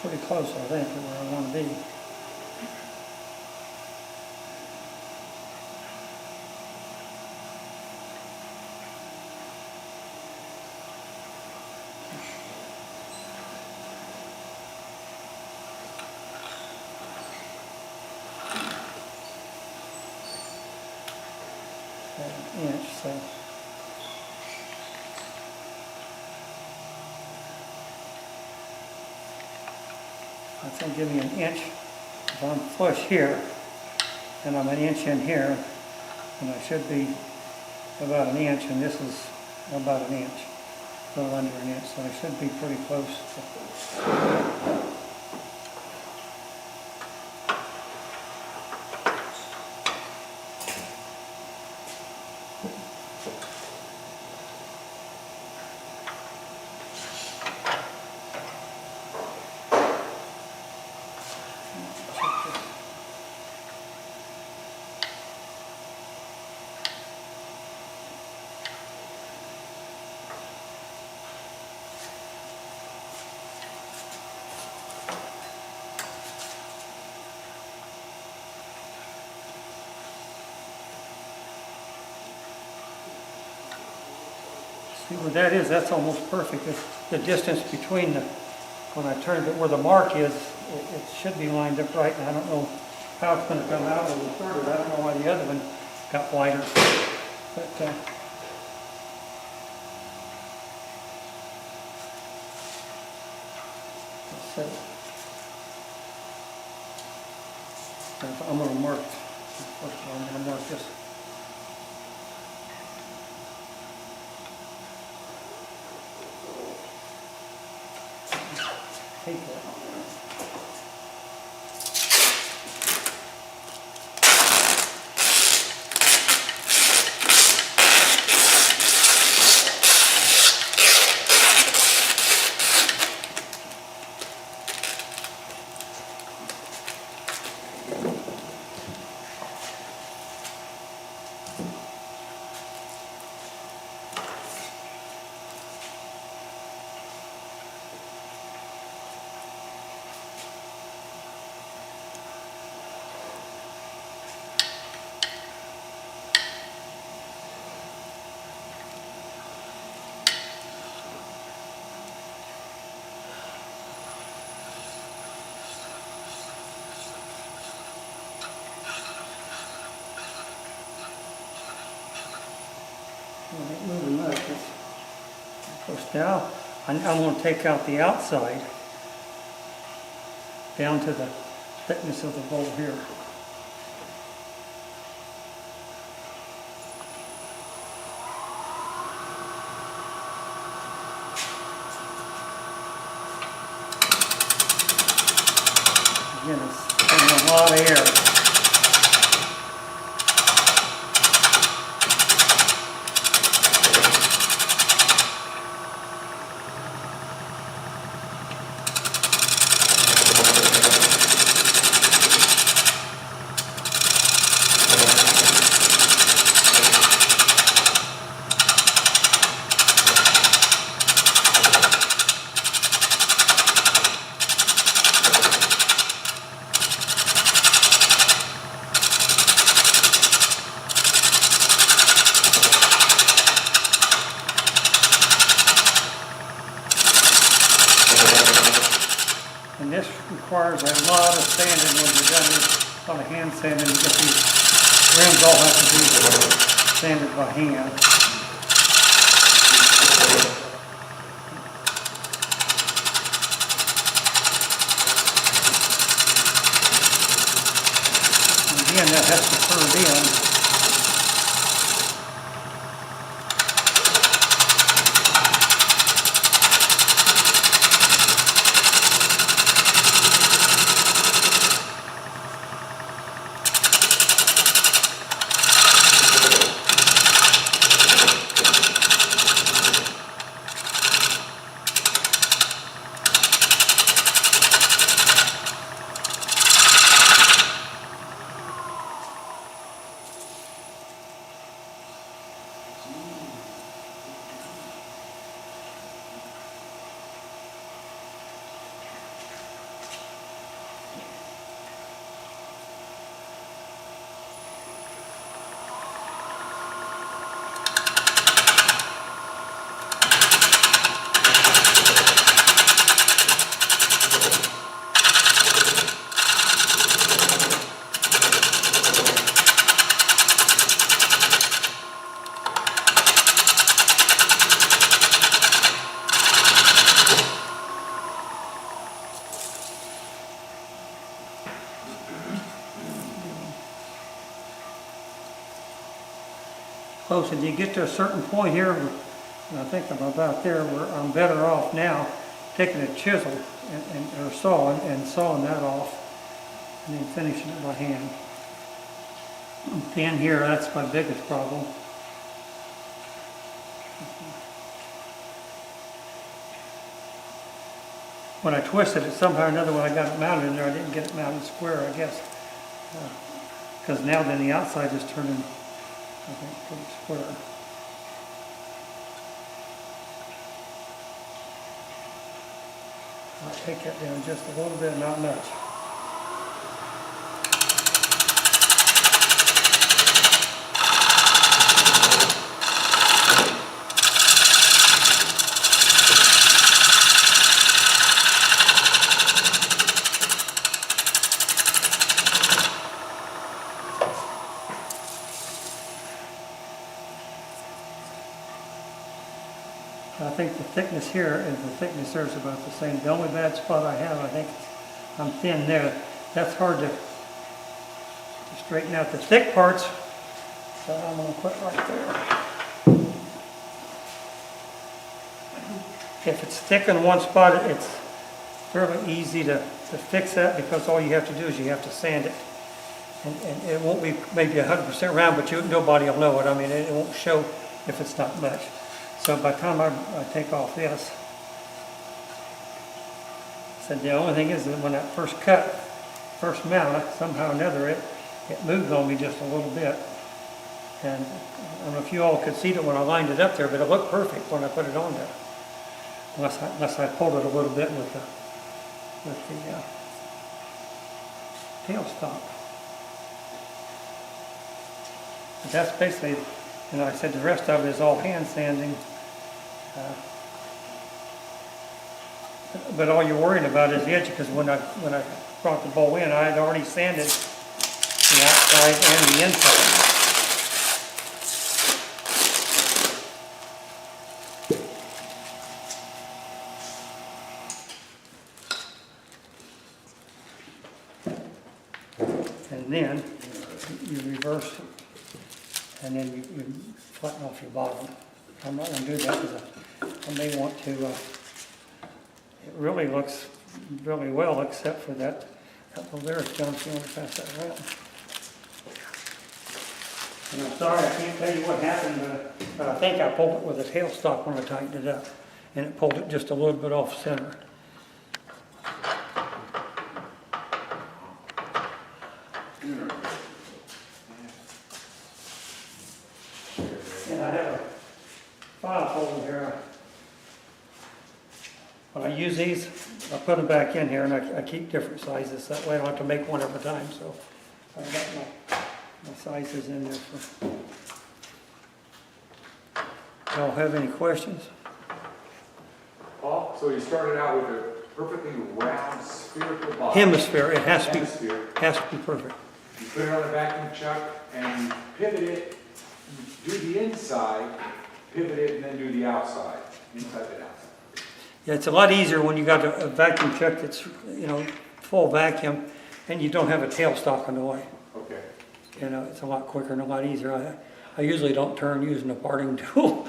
Pretty close, I think, to where I want to be. An inch, so. That's gonna give me an inch. If I'm flush here, and I'm an inch in here, and I should be about an inch, and this is about an inch, a little under an inch, so I should be pretty close. See where that is? That's almost perfect. It's the distance between the, when I turned it where the mark is, it should be lined up right, and I don't know how it's gonna come out of the third. I don't know why the other one got wider. But, let's see. I'm gonna mark, first of all, I'm gonna mark this. Take that. Moving much. Of course, now I'm going to take out the outside down to the thickness of the bowl here. Again, it's taking a lot of air. And this requires a lot of sanding when you're done with on a hand sanding. You get these rims all have to be sanded by hand. And again, that has to curve in. close, and you get to a certain point here, and I think I'm about there, where I'm better off now taking a chisel or saw and sawing that off, and then finishing it by hand. Thin here, that's my biggest problem. When I twisted it somehow or another, when I got it mounted in there, I didn't get it mounted square, I guess. Because now then the outside is turning, I think, pretty square. I'll take that down just a little bit, not much. I think the thickness here and the thickness there is about the same. The only bad spot I have, I think, I'm thin there. That's hard to straighten out the thick parts, so I'm going to put right there. If it's thick in one spot, it's fairly easy to fix that, because all you have to do is you have to sand it. And it won't be maybe 100% round, but nobody will know it. I mean, it won't show if it's not much. So by the time I take off this, so the only thing is that when that first mount, somehow or another it moved on me just a little bit. And I don't know if you all could see it when I lined it up there, but it looked perfect when I put it on there. Unless I pulled it a little bit with the tailstock. But that's basically, and like I said, the rest of it is all hand sanding. But all you're worrying about is the edge, because when I brought the bowl in, I had already sanded the outside and the inside. And then you reverse it, and then you flatten off your bottom. I'm not going to do that because I may want to, it really looks really well except for that couple there. John, if you want to pass that around. And I'm sorry, I can't tell you what happened, but I think I pulled it with a tailstock when I tightened it up. And it pulled it just a little bit off center. And I have a file folder here. When I use these, I put them back in here, and I keep different sizes. That way I don't have to make one every time. So I've got my sizes in there. Y'all have any questions? Paul, so you started out with a perfectly round spherical bottom. Hemisphere. It has to be. Hemisphere. Has to be perfect. You put it on a vacuum chuck and you pivot it, you do the inside, pivot it, and then do the outside, inside and outside. Yeah, it's a lot easier when you got a vacuum chuck that's, you know, full vacuum, and you don't have a tailstock on the way. Okay. You know, it's a lot quicker and a lot easier. I usually don't turn using a parting tool,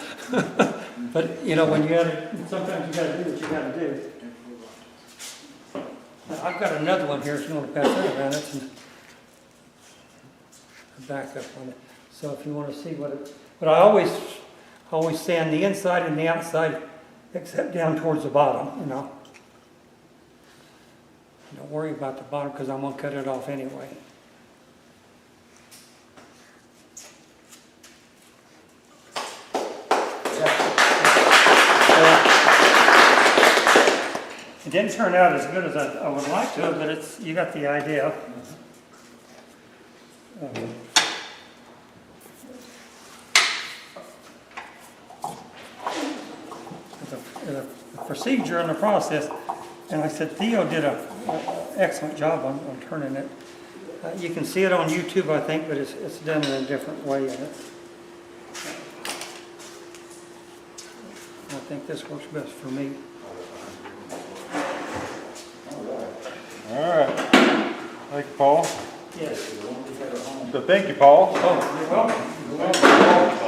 but you know, when you got to, sometimes you got to do what you got to do. I've got another one here if you want to pass that around. It's a backup on it. So if you want to see what it, but I always sand the inside and the outside, except down towards the bottom, you know. Don't worry about the bottom because I'm going to cut it off anyway. It didn't turn out as good as I would like to, but it's, you got the idea. The procedure and the process, and I said Theo did an excellent job on turning it. You can see it on YouTube, I think, but it's done in a different way. And I think this works best for me. All right. Thank you, Paul. Yes. So thank you, Paul. Oh, you're welcome. You're welcome.